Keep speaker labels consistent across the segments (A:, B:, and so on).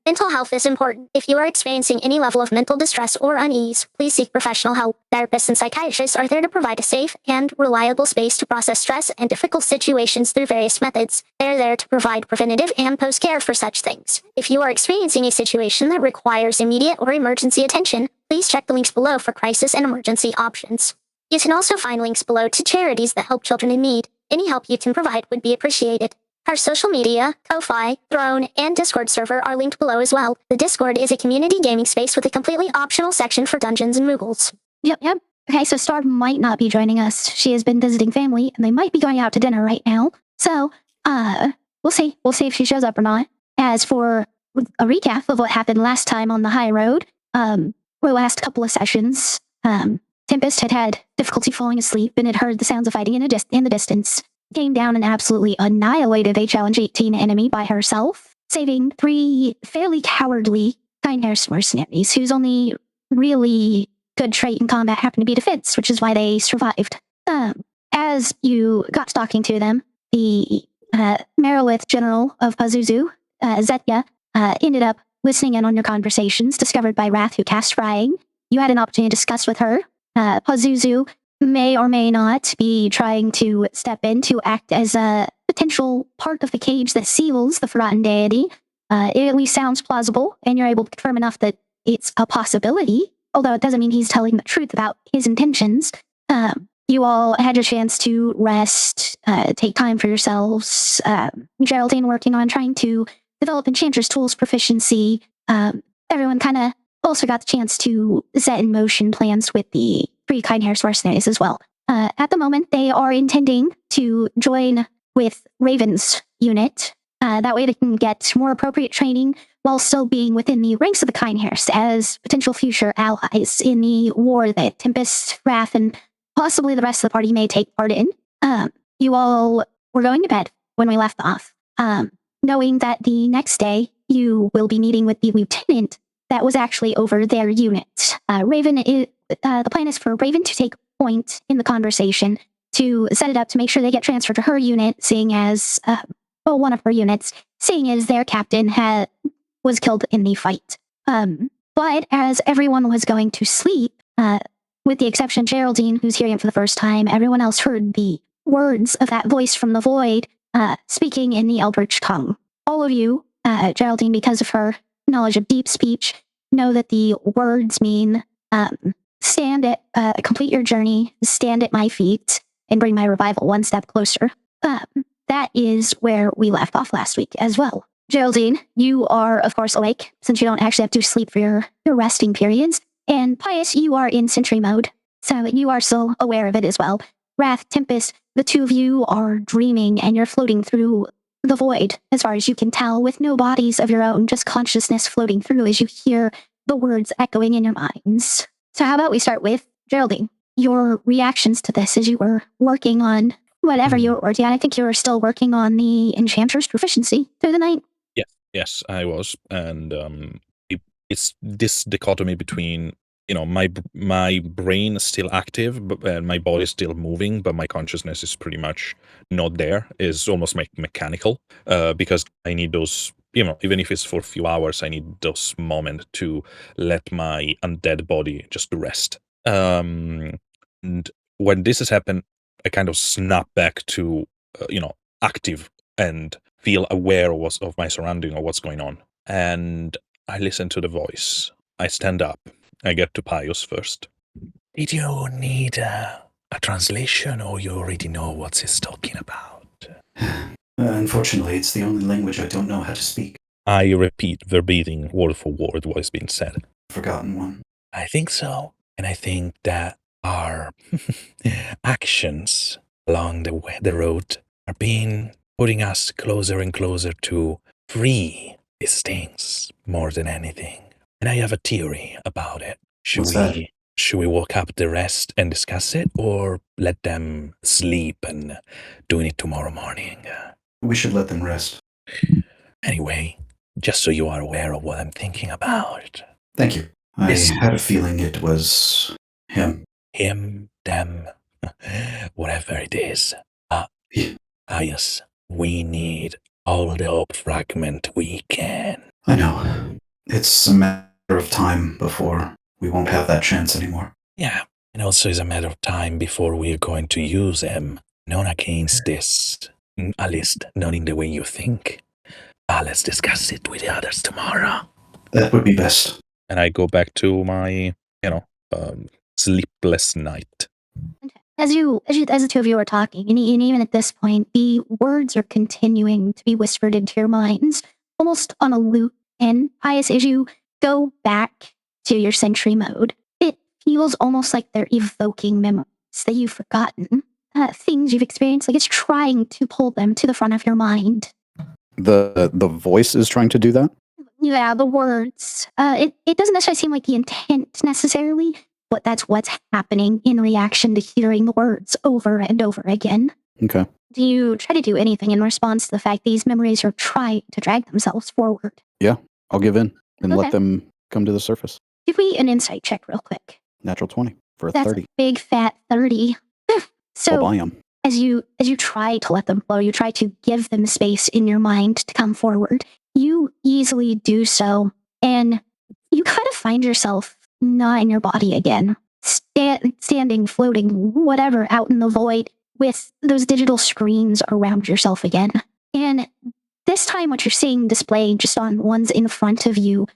A: Mental health is important. If you are experiencing any level of mental distress or unease, please seek professional help. Therapists and psychiatrists are there to provide a safe and reliable space to process stress and difficult situations through various methods. They are there to provide preventative and post-care for such things. If you are experiencing a situation that requires immediate or emergency attention, please check the links below for crisis and emergency options. You can also find links below to charities that help children in need. Any help you can provide would be appreciated. Our social media, Ko-Fi, Throne, and Discord server are linked below as well. The Discord is a community gaming space with a completely optional section for Dungeons and Moogles.
B: Yep. Okay, so Star might not be joining us. She has been visiting family, and they might be going out to dinner right now. So, we'll see. We'll see if she shows up or not. As for a recap of what happened last time on the Highroad, the last couple of sessions, Tempest had difficulty falling asleep and had heard the sounds of fighting in the distance. Came down and absolutely annihilated a Challenge 18 enemy by herself, saving 3 fairly cowardly kind-hair mercenaries whose only really good trait in combat happened to be defense, which is why they survived. As you got talking to them, the Maluviette general of Pazuzu, Zetya, ended up listening in on your conversations, discovered by Wrath, who cast Frying. You had an opportunity to discuss with her. Pazuzu may or may not be trying to step in to act as a potential part of the cage that seals the forgotten deity. It at least sounds plausible, and you're able to confirm enough that it's a possibility, although it doesn't mean he's telling the truth about his intentions. You all had your chance to rest, take time for yourselves. Geraldine working on trying to develop Enchantress Tools proficiency. Everyone kind of also got the chance to set in motion plans with the 3 kind-hair mercenaries as well. At the moment, they are intending to join with Raven's unit. That way they can get more appropriate training while still being within the ranks of the kind-hairs as potential future allies in the war that Tempest, Wrath, and possibly the rest of the party may take part in. You all were going to bed when we left off, knowing that the next day you will be meeting with the lieutenant that was actually over their unit. The plan is for Raven to take point in the conversation to set it up to make sure they get transferred to her unit, seeing as, one of her units, seeing as their captain was killed in the fight. But as everyone was going to sleep, with the exception of Geraldine, who's hearing it for the first time, everyone else heard the words of that voice from the void, speaking in the Eldritch tongue. All of you, Geraldine, because of her knowledge of deep speech, know that the words mean, complete your journey, stand at my feet, and bring my revival one step closer. That is where we left off last week as well. Geraldine, you are, of course, awake, since you don't actually have to sleep for your resting periods. And Pious, you are in sentry mode, so you are still aware of it as well. Wrath, Tempest, the 2 of you are dreaming, and you're floating through the void, as far as you can tell, with no bodies of your own, just consciousness floating through as you hear the words echoing in your minds. So how about we start with Geraldine? Your reactions to this as you were working on whatever you were working on. I think you were still working on the Enchantress proficiency through the night.
C: Yes, I was, and it's this dichotomy between my brain is still active, but my body is still moving, but my consciousness is pretty much not there. Is almost mechanical, because I need those. Even if it's for a few hours, I need those moments to let my undead body just rest. And when this has happened, I kind of snap back to, active and feel aware of my surrounding or what's going on. And I listen to the voice. I stand up. I get to Pious first. Did you need a translation, or you already know what he's talking about?
D: Unfortunately, it's the only language I don't know how to speak.
C: I repeat verbatim, word for word, what is being said.
D: Forgotten one.
C: I think so. And I think that our actions along the road are putting us closer and closer to free these things more than anything. And I have a theory about it. Should we walk up the rest and discuss it, or let them sleep and doing it tomorrow morning?
D: We should let them rest.
C: Anyway, just so you are aware of what I'm thinking about.
D: Thank you. I had a feeling it was him.
C: Him, them, whatever it is. Pious, we need all the hope fragment we can.
D: I know. It's a matter of time before we won't have that chance anymore.
C: Yeah, and also it's a matter of time before we're going to use them. Not against this, at least not in the way you think. Let's discuss it with the others tomorrow.
D: That would be best.
C: And I go back to my, sleepless night.
B: As the two of you are talking, and even at this point, the words are continuing to be whispered into your minds, almost on a loop. And Pious, as you go back to your sentry mode, it feels almost like they're evoking memories that you've forgotten, things you've experienced. Like it's trying to pull them to the front of your mind.
E: The voice is trying to do that?
B: Yeah, the words. It doesn't necessarily seem like the intent necessarily, but that's what's happening in reaction to hearing the words over and over again.
E: Okay.
B: Do you try to do anything in response to the fact these memories are trying to drag themselves forward?
E: Yeah, I'll give in and
B: Okay.
E: let them come to the surface.
B: Give me an insight check real quick.
E: Natural 20 for a
B: That's
E: 30.
B: a big fat 30.
E: I'll
B: So
E: buy 'em.
B: as you try to let them flow, you try to give them space in your mind to come forward. You easily do so, and you kind of find yourself not in your body again, standing, floating, whatever, out in the void with those digital screens around yourself again. And this time, what you're seeing displayed just on ones in front of you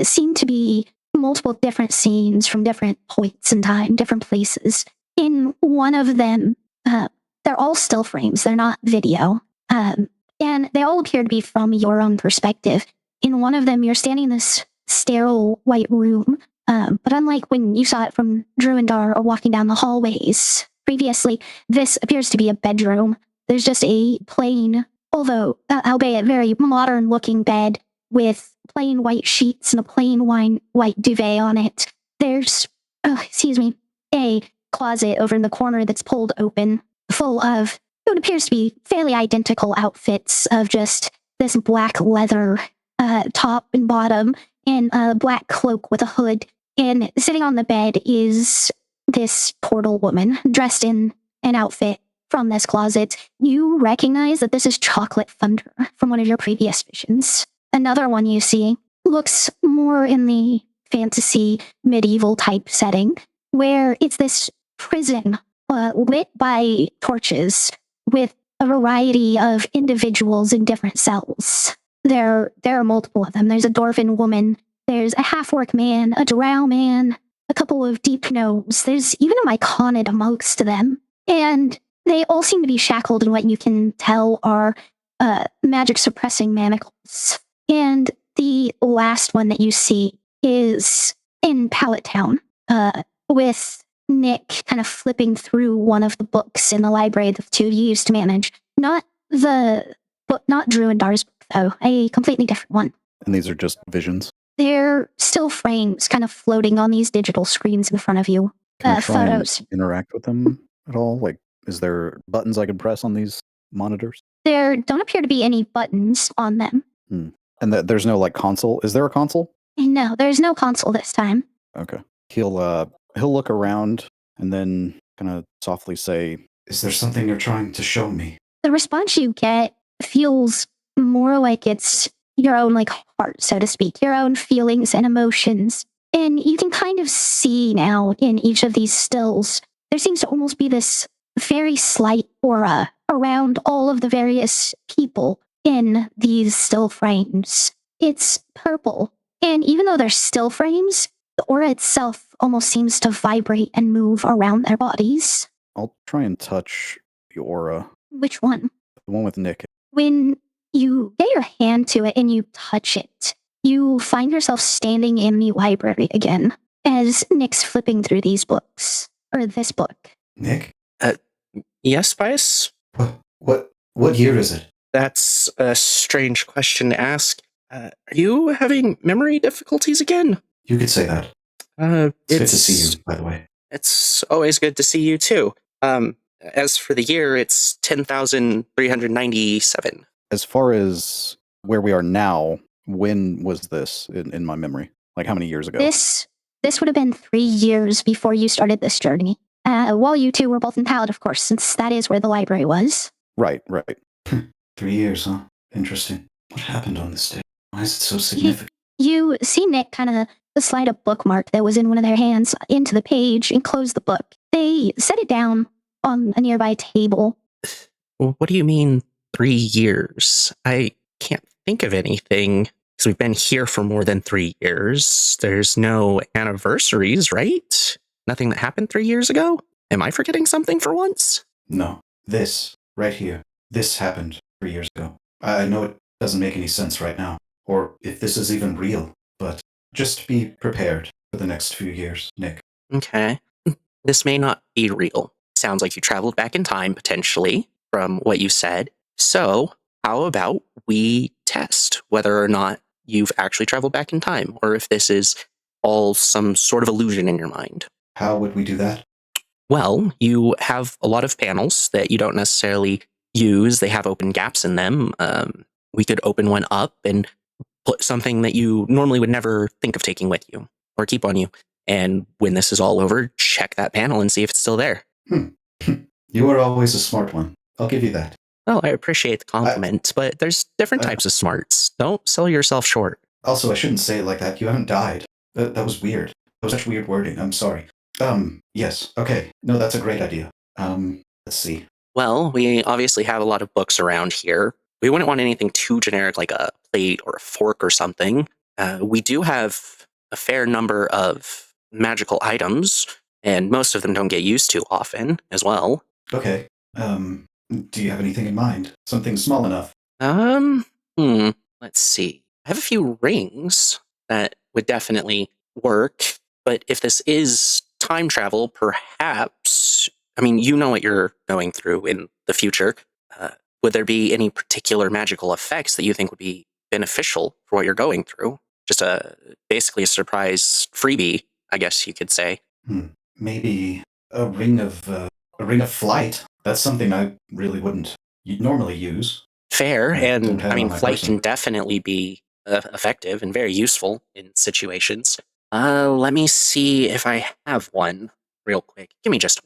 B: seem to be multiple different scenes from different points in time, different places. In one of them, they're all still frames. They're not video. And they all appear to be from your own perspective. In one of them, you're standing in this sterile white room. But unlike when you saw it from Druindar or walking down the hallways previously, this appears to be a bedroom. There's just a plain, although albeit very modern looking bed with plain white sheets and a plain white duvet on it. There's, a closet over in the corner that's pulled open, full of what appears to be fairly identical outfits of just this black leather top and bottom and a black cloak with a hood. And sitting on the bed is this portal woman dressed in an outfit from this closet. You recognize that this is Chocolate Thunder from one of your previous visions. Another one you see looks more in the fantasy medieval type setting, where it's this prison lit by torches with a variety of individuals in different cells. There are multiple of them. There's a dwarven woman, there's a half-orc man, a drow man, a couple of deep gnomes. There's even a myconid amongst them. And they all seem to be shackled in what you can tell are magic-suppressing manacles. And the last one that you see is in Pallet Town, with Nick kind of flipping through one of the books in the library the two of you used to manage. Not the book, not Druindar's book, though. A completely different one.
E: And these are just visions.
B: They're still frames kind of floating on these digital screens in front of you.
E: Can I try
B: Photos.
E: and interact with them at all? Like, is there buttons I can press on these monitors?
B: There don't appear to be any buttons on them.
E: And there's no like console. Is there a console?
B: No, there's no console this time.
E: Okay. He'll look around and then kind of softly say,
D: Is there something you're trying to show me?
B: The response you get feels more like it's your own like heart, so to speak, your own feelings and emotions. And you can kind of see now in each of these stills, there seems to almost be this very slight aura around all of the various people in these still frames. It's purple. And even though they're still frames, the aura itself almost seems to vibrate and move around their bodies.
E: I'll try and touch the aura.
B: Which one?
E: The one with Nick.
B: When you get your hand to it and you touch it, you find yourself standing in the library again as Nick's flipping through these books, or this book.
D: Nick?
F: Yes, Pious?
D: What year is it?
F: That's a strange question to ask. Are you having memory difficulties again?
D: You could say that. It's good to see you, by the way.
F: It's always good to see you, too. As for the year, it's 10,397.
E: As far as where we are now, when was this in my memory? Like how many years ago?
B: This would have been 3 years before you started this journey. While you two were both in Pallet, of course, since that is where the library was.
E: Right.
D: 3 years, huh? Interesting. What happened on this day? Why is it so significant?
B: You see Nick kind of slide a bookmark that was in one of their hands into the page and close the book. They set it down on a nearby table.
F: What do you mean 3 years? I can't think of anything because we've been here for more than 3 years. There's no anniversaries, right? Nothing that happened 3 years ago? Am I forgetting something for once?
D: No. This, right here, this happened 3 years ago. I know it doesn't make any sense right now, or if this is even real, but just be prepared for the next few years, Nick.
F: Okay. This may not be real. Sounds like you traveled back in time, potentially, from what you said. So, how about we test whether or not you've actually traveled back in time, or if this is all some sort of illusion in your mind?
D: How would we do that?
F: Well, you have a lot of panels that you don't necessarily use. They have open gaps in them. We could open one up and put something that you normally would never think of taking with you or keep on you. And when this is all over, check that panel and see if it's still there.
D: You are always a smart one. I'll give you that.
F: Oh, I appreciate the compliment, but there's different types of smarts. Don't sell yourself short.
D: Also, I shouldn't say it like that. You haven't died. That was weird. That was such weird wording. I'm sorry. Yes. Okay. No, that's a great idea. Let's see.
F: Well, we obviously have a lot of books around here. We wouldn't want anything too generic like a plate or a fork or something. We do have a fair number of magical items, and most of them don't get used too often as well.
D: Okay. Do you have anything in mind? Something small enough?
F: Let's see. I have a few rings that would definitely work, but if this is time travel, perhaps, I mean, you know what you're going through in the future. Would there be any particular magical effects that you think would be beneficial for what you're going through? Just basically a surprise freebie, I guess you could say.
D: Maybe a ring of flight. That's something I really wouldn't normally use.
F: Fair, and I mean, flight
D: person.
F: can definitely be effective and very useful in situations. Let me see if I have one real quick. Give me just a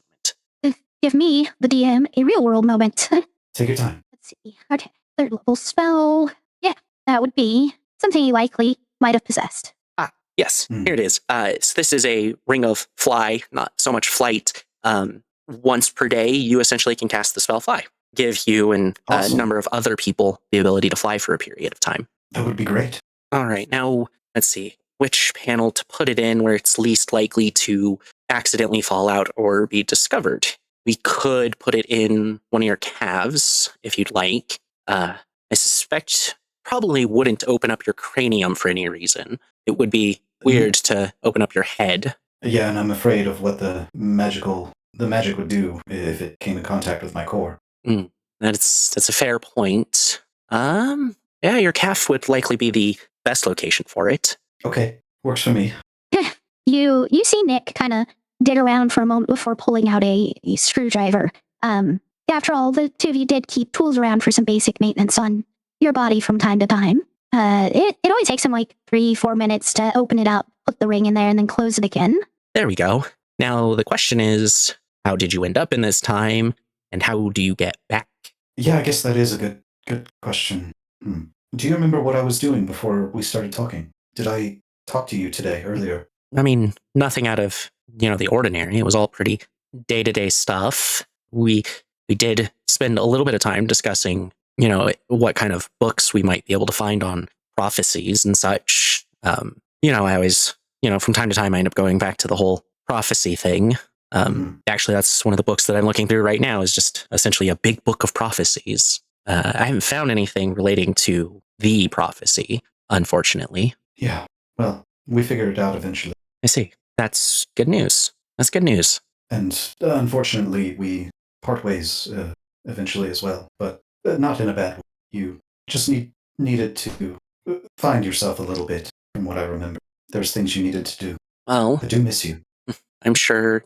F: moment.
B: Give me, the DM, a real world moment.
D: Take your time.
B: Let's see. Okay. 3rd level spell. Yeah, that would be something you likely might have possessed.
F: Yes, here it is. So this is a ring of fly, not so much flight. Once per day, you essentially can cast the spell fly. Give you and a number of other people the ability to fly for a period of time.
D: That would be great.
F: All right, now let's see which panel to put it in where it's least likely to accidentally fall out or be discovered. We could put it in one of your calves if you'd like. I suspect probably wouldn't open up your cranium for any reason. It would be weird to open up your head.
D: Yeah, and I'm afraid of what the magic would do if it came in contact with my core.
F: That's a fair point. Yeah, your calf would likely be the best location for it.
D: Okay, works for me.
B: You see Nick kind of dig around for a moment before pulling out a screwdriver. After all, the two of you did keep tools around for some basic maintenance on your body from time to time. It only takes him like 3-4 minutes to open it up, put the ring in there, and then close it again.
F: There we go. Now the question is, how did you end up in this time, and how do you get back?
D: Yeah, I guess that is a good question. Do you remember what I was doing before we started talking? Did I talk to you today, earlier?
F: I mean, nothing out of, the ordinary. It was all pretty day-to-day stuff. We did spend a little bit of time discussing, what kind of books we might be able to find on prophecies and such. I always, from time to time, I end up going back to the whole prophecy thing. Actually, that's one of the books that I'm looking through right now is just essentially a big book of prophecies. I haven't found anything relating to the prophecy, unfortunately.
D: Yeah, well, we figured it out eventually.
F: I see. That's good news. That's good news.
D: And unfortunately, we part ways eventually as well, but not in a bad way. You just needed to find yourself a little bit, from what I remember. There's things you needed to do.
F: Well,
D: I do miss you.
F: I'm sure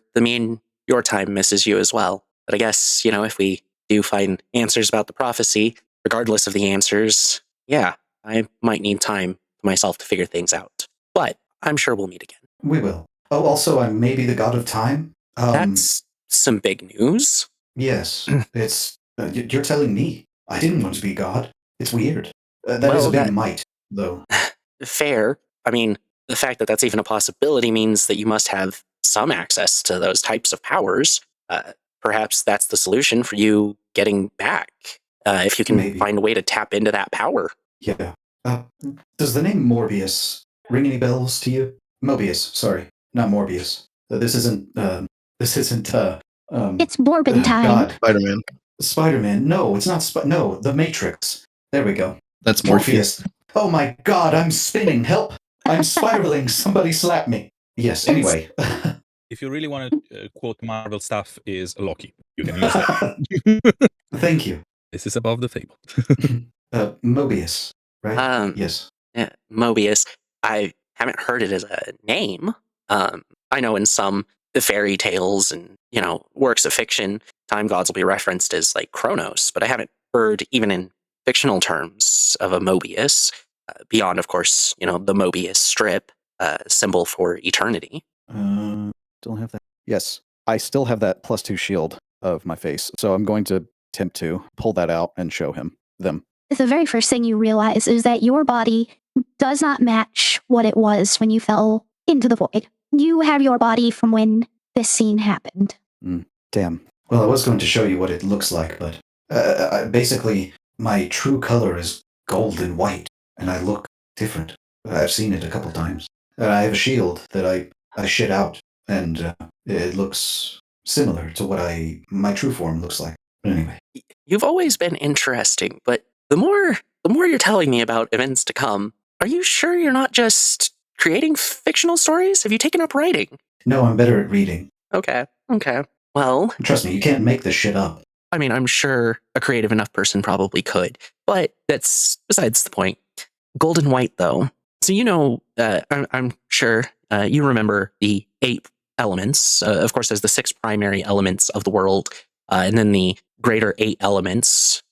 F: your time misses you as well. But I guess, if we do find answers about the prophecy, regardless of the answers, yeah, I might need time for myself to figure things out. But I'm sure we'll meet again.
D: We will. Oh, also, I may be the god of time.
F: That's some big news.
D: Yes, it's... you're telling me. I didn't want to be god. It's weird. That is a big might, though.
F: Fair. I mean, the fact that that's even a possibility means that you must have some access to those types of powers. Perhaps that's the solution for you getting back, if you can
D: Maybe.
F: find a way to tap into that power.
D: Yeah. Does the name Morbius ring any bells to you? Mobius, sorry, not Morbius. This isn't. This isn't.
B: It's Morbin time.
D: God,
G: Spider-Man.
D: Spider-Man. No, it's not. No, The Matrix. There we go.
G: That's Morpheus.
D: Oh my God, I'm spinning. Help! I'm spiraling. Somebody slap me. Yes. Anyway.
C: If you really want to quote Marvel stuff, is Loki. You can use that.
D: Thank you.
C: This is above the table.
D: Mobius, right? Yes.
F: Yeah, Mobius. I haven't heard it as a name. I know in some fairy tales and works of fiction, time gods will be referenced as like Kronos, but I haven't heard even in fictional terms of a Mobius. Beyond, of course, the Mobius strip, symbol for eternity.
E: Still have that. Yes, I still have that +2 shield of my face, so I'm going to attempt to pull that out and show them.
B: The very first thing you realize is that your body does not match what it was when you fell into the void. You have your body from when this scene happened.
E: Damn.
D: Well, I was going to show you what it looks like, but basically, my true color is gold and white, and I look different. I've seen it a couple times. I have a shield that I shit out, and it looks similar to what my true form looks like. But anyway.
F: You've always been interesting, but the more you're telling me about events to come, are you sure you're not just creating fictional stories? Have you taken up writing?
D: No, I'm better at reading.
F: Okay. Well,
D: trust me, you can't make this shit up.
F: I mean, I'm sure a creative enough person probably could, but that's besides the point. Gold and white, though. So I'm sure you remember the 8 elements. Of course, there's the 6 primary elements of the world, and then the greater 8 elements.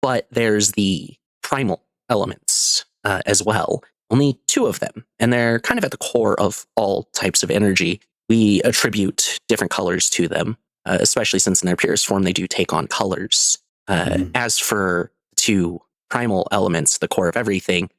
F: But there's the primal elements as well. Only 2 of them, and they're kind of at the core of all types of energy. We attribute different colors to them, especially since in their purest form they do take on colors. As for 2 primal elements, the core of everything,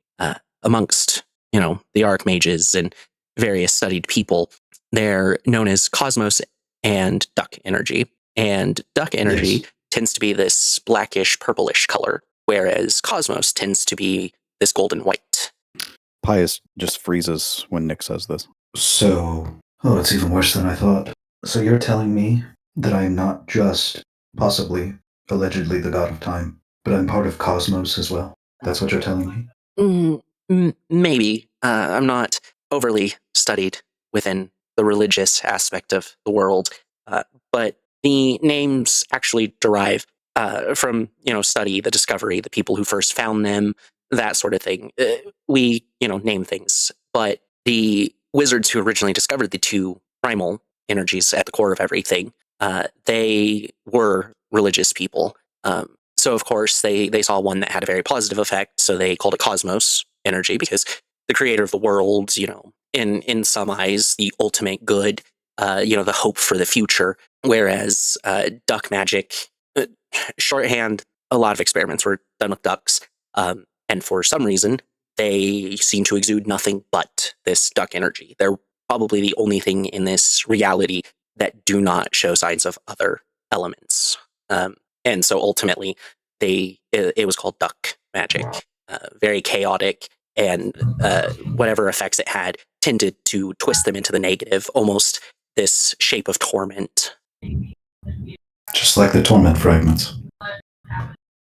F: amongst the archmages and various studied people, they're known as cosmos and duck energy. And duck energy tends to be this blackish purplish color, whereas cosmos tends to be this golden white.
E: Pious just freezes when Nick says this.
D: So, it's even worse than I thought. So you're telling me that I'm not just, possibly, allegedly the god of time, but I'm part of cosmos as well? That's what you're telling me?
F: Maybe. I'm not overly studied within the religious aspect of the world, but the names actually derive from, study, the discovery, the people who first found them, that sort of thing. We, name things, but the wizards who originally discovered the 2 primal energies at the core of everything, they were religious people. So, of course, they saw one that had a very positive effect, so they called it cosmos energy, because the creator of the world, in some eyes, the ultimate good, the hope for the future. Whereas duck magic, shorthand, a lot of experiments were done with ducks, and for some reason, they seem to exude nothing but this duck energy. They're probably the only thing in this reality that do not show signs of other elements. And so ultimately, it was called duck magic. Very chaotic, and whatever effects it had tended to twist them into the negative, almost this shape of torment.
D: Just like the torment fragments.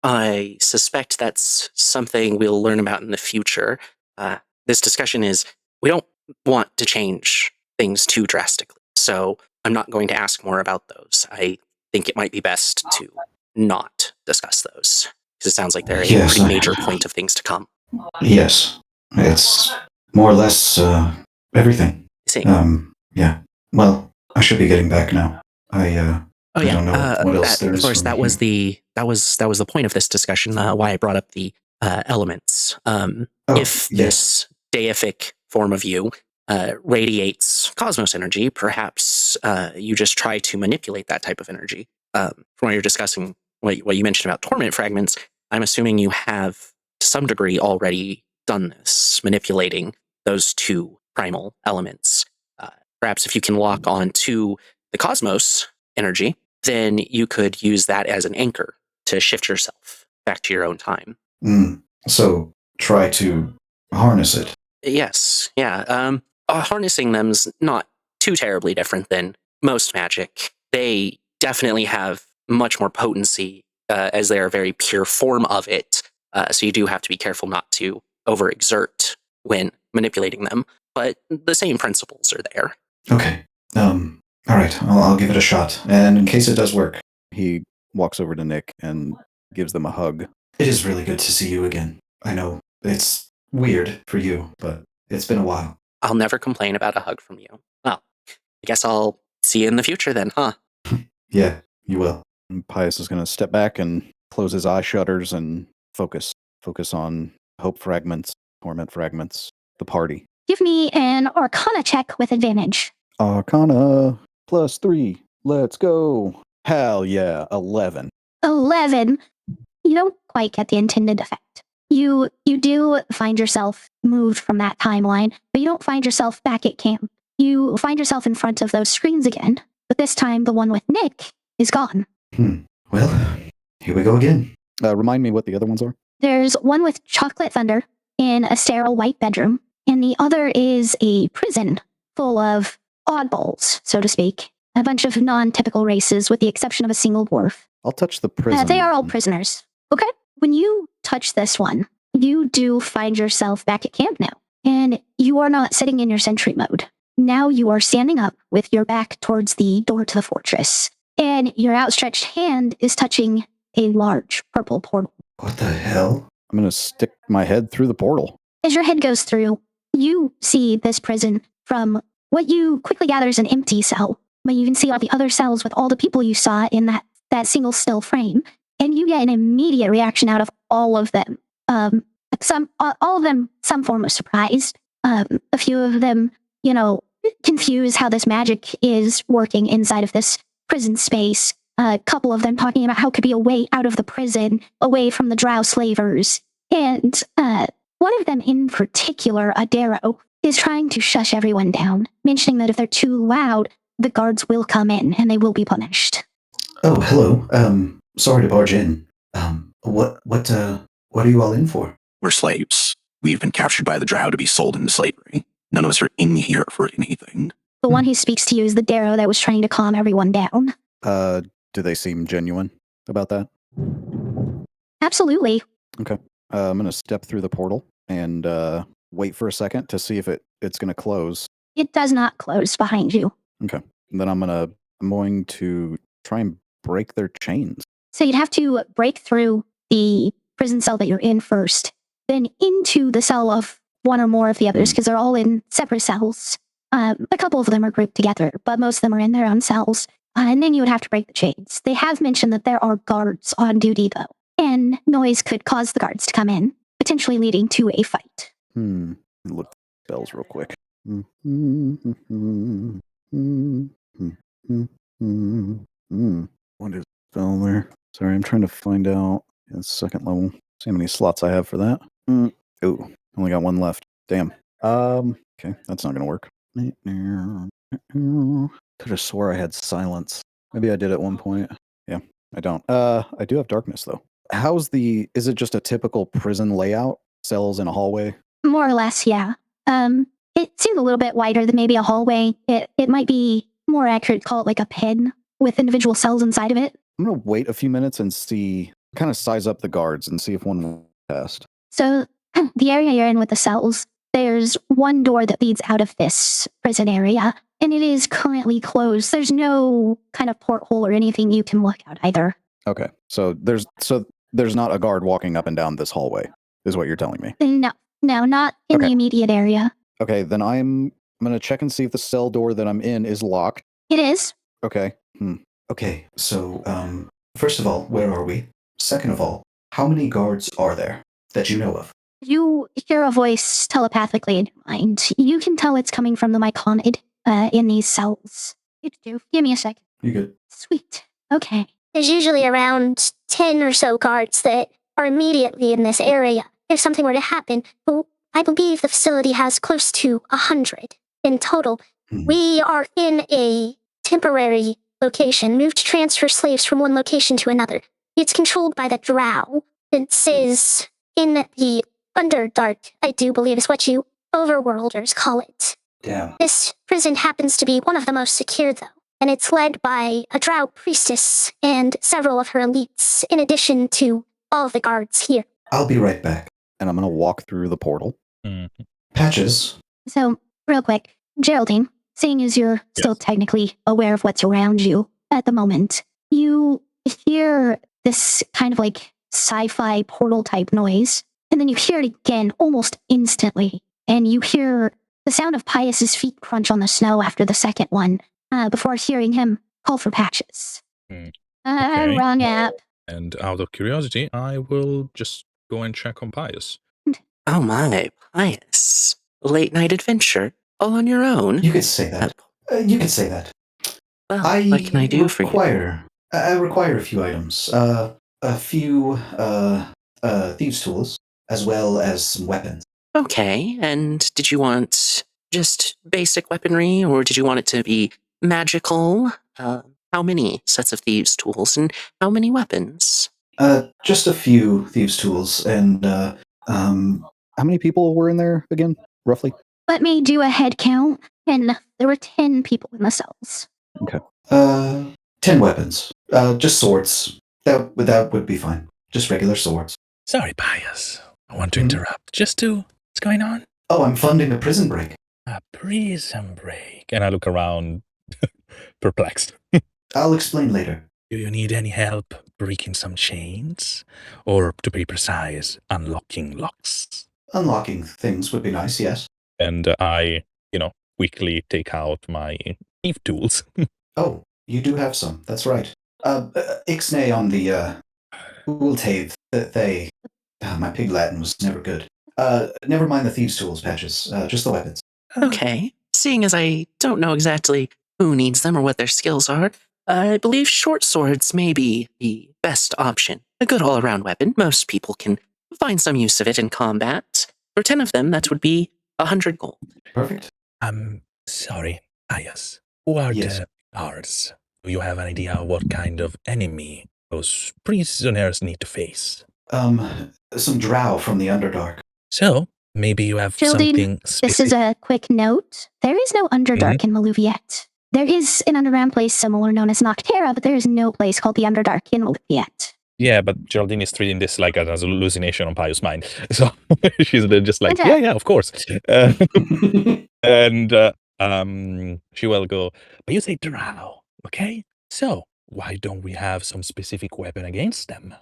F: I suspect that's something we'll learn about in the future. This discussion is, we don't want to change things too drastically, so I'm not going to ask more about those. I think it might be best to not discuss those, because it sounds like they're a pretty major point of things to come.
D: Yes. It's more or less everything.
F: See.
D: Yeah. Well, I should be getting back now. I don't know what else there is.
F: Of course, that was the point of this discussion. Why I brought up the elements. If this deific form of you radiates cosmos energy, perhaps you just try to manipulate that type of energy. From what you're discussing, what you mentioned about torment fragments, I'm assuming you have to some degree already done this, manipulating those two primal elements. Perhaps if you can lock on to the cosmos energy, then you could use that as an anchor to shift yourself back to your own time.
D: So try to harness it.
F: Yes, yeah. Harnessing them's not too terribly different than most magic. They definitely have much more potency as they are a very pure form of it. So you do have to be careful not to overexert when manipulating them. But the same principles are there.
D: Okay. All right. I'll give it a shot. And in case it does work,
E: He walks over to Nick and gives them a hug.
D: it is really good to see you again. I know it's weird for you, but it's been a while.
F: I'll never complain about a hug from you. Well, I guess I'll see you in the future then, huh?
D: Yeah, you will.
E: And Pious is going to step back and close his eye shutters and focus on hope fragments, torment fragments, the party.
B: Give me an Arcana check with advantage.
E: Arcana +3. Let's go. Hell yeah, 11.
B: 11. You don't quite get the intended effect. You do find yourself moved from that timeline, but you don't find yourself back at camp. You find yourself in front of those screens again, but this time the one with Nick is gone.
D: Well, here we go again.
E: Remind me what the other ones are.
B: There's one with Chocolate Thunder in a sterile white bedroom, and the other is a prison full of oddballs, so to speak. A bunch of non-typical races, with the exception of a single dwarf.
E: I'll touch the prison.
B: They are all prisoners. Okay? When you touch this one, you do find yourself back at camp now. And you are not sitting in your sentry mode. Now you are standing up with your back towards the door to the fortress. And your outstretched hand is touching a large purple portal.
D: What the hell?
E: I'm going to stick my head through the portal.
B: As your head goes through, you see this prison from what you quickly gather is an empty cell. But you can see all the other cells with all the people you saw in that single still frame. And you get an immediate reaction out of all of them. All of them, some form of surprise. A few of them, confused how this magic is working inside of this prison space. A couple of them talking about how it could be a way out of the prison, away from the drow slavers. And one of them in particular, Adero, is trying to shush everyone down, mentioning that if they're too loud, the guards will come in and they will be punished.
D: Oh, hello. Sorry to barge in. What are you all in for?
G: We're slaves. We've been captured by the drow to be sold into slavery. None of us are in here for anything.
B: The one who speaks to you is the Darrow that was trying to calm everyone down.
E: Do they seem genuine about that?
B: Absolutely.
E: Okay. I'm going to step through the portal and wait for a second to see if it's going to close.
B: It does not close behind you.
E: Okay. And then I'm going to try and break their chains.
B: So you'd have to break through the prison cell that you're in first, then into the cell of one or more of the others, because they're all in separate cells. A couple of them are grouped together, but most of them are in their own cells. And then you would have to break the chains. They have mentioned that there are guards on duty, though, and noise could cause the guards to come in, potentially leading to a fight.
E: Look at spells real quick. What is spell there? Sorry, I'm trying to find out. It's second level. See how many slots I have for that. Ooh, only got one left. Damn. Okay, that's not gonna work. Could have swore I had silence. Maybe I did at one point. Yeah, I don't. I do have darkness though. Is it just a typical prison layout? Cells in a hallway?
B: More or less, yeah. It seems a little bit wider than maybe a hallway. It might be more accurate to call it like a pen with individual cells inside of it.
E: I'm gonna wait a few minutes and kind of size up the guards and see if one will test.
B: So the area you're in with the cells, there's one door that leads out of this prison area, and it is currently closed. There's no kind of porthole or anything you can look out either.
E: Okay, so there's not a guard walking up and down this hallway, is what you're telling me.
B: No, not in the immediate area.
E: Okay, then I'm gonna check and see if the cell door that I'm in is locked.
B: It is.
E: Okay.
D: Okay, so, first of all, where are we? Second of all, how many guards are there that you know of?
B: You hear a voice telepathically in your mind. You can tell it's coming from the myconid in these cells. Give me a second.
D: You good?
B: Sweet. Okay.
A: There's usually around 10 or so guards that are immediately in this area. If something were to happen, I believe the facility has close to 100 in total. We are in a temporary location, moved to transfer slaves from one location to another. It's controlled by the Drow. It says in the Underdark, I do believe is what you overworlders call it.
D: Damn.
A: This prison happens to be one of the most secure, though, and it's led by a Drow priestess and several of her elites, in addition to all of the guards here.
D: I'll be right back.
E: And I'm going to walk through the portal.
D: Patches.
B: So, real quick, Geraldine, seeing as you're still technically aware of what's around you at the moment, you hear this kind of like sci-fi portal type noise, and then you hear it again almost instantly, and you hear the sound of Pious's feet crunch on the snow after the second one, before hearing him call for Patches.
C: Okay.
B: Wrong app.
C: And out of curiosity, I will just go and check on Pious.
F: Oh my, Pious. Late night adventure? All on your own?
D: You could say that. You could say that.
F: Well, what can I do for you?
D: I require a few items. A few thieves' tools, as well as some weapons.
F: Okay, and did you want just basic weaponry, or did you want it to be magical? How many sets of thieves' tools, and how many weapons?
D: Just a few thieves' tools, and
E: How many people were in there again, roughly?
B: Let me do a head count, and there were 10 people in the cells.
D: 10 weapons. Just swords. That would be fine. Just regular swords.
C: Sorry, Pious. I want to interrupt. What's going on?
D: Oh, I'm funding a prison break.
C: A prison break. And I look around, perplexed.
D: I'll explain later.
C: Do you need any help breaking some chains? Or, to be precise, unlocking locks?
D: Unlocking things would be nice, yes.
C: And I, quickly take out my thief tools.
D: Oh, you do have some. That's right. Ixnay on the Ultave. They. My pig Latin was never good. Never mind the thieves' tools, Patches. Just the weapons.
F: Okay, seeing as I don't know exactly who needs them or what their skills are, I believe short swords may be the best option. A good all-around weapon. Most people can find some use of it in combat. For 10 of them, that would be 100 gold.
D: Perfect.
C: I'm sorry, Pious. Who are the guards? Do you have an idea of what kind of enemy those prisoners need to face?
D: Some drow from the Underdark.
C: So, maybe you have
B: Geraldine,
C: something specific.
B: This is a quick note. There is no Underdark in Maluviette. There is an underground place similar known as Noctera, but there is no place called the Underdark in Maluviette.
C: Yeah, but Geraldine is treating this like as a hallucination on Pious' mind. So she's just like, yeah, of course. And she will go, but you say drow, okay? So why don't we have some specific weapon against them?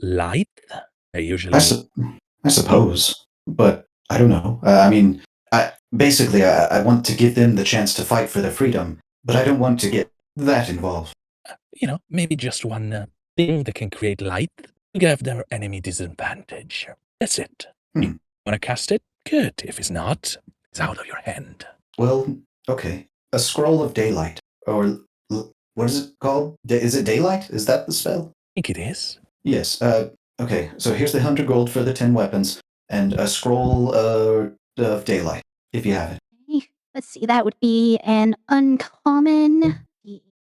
C: Light? They usually...
D: I suppose, but I don't know. I want to give them the chance to fight for their freedom, but I don't want to get that involved.
C: Maybe just one thing that can create light to give their enemy disadvantage. That's it. You want to cast it? Good. If it's not, it's out of your hand.
D: Well, okay. A scroll of daylight. Or what is it called? Is it daylight? Is that the spell?
C: I think it is.
D: Yes. Okay, so here's the 100 gold for the 10 weapons, and a scroll of daylight, if you have it.
B: Let's see, that would be an uncommon.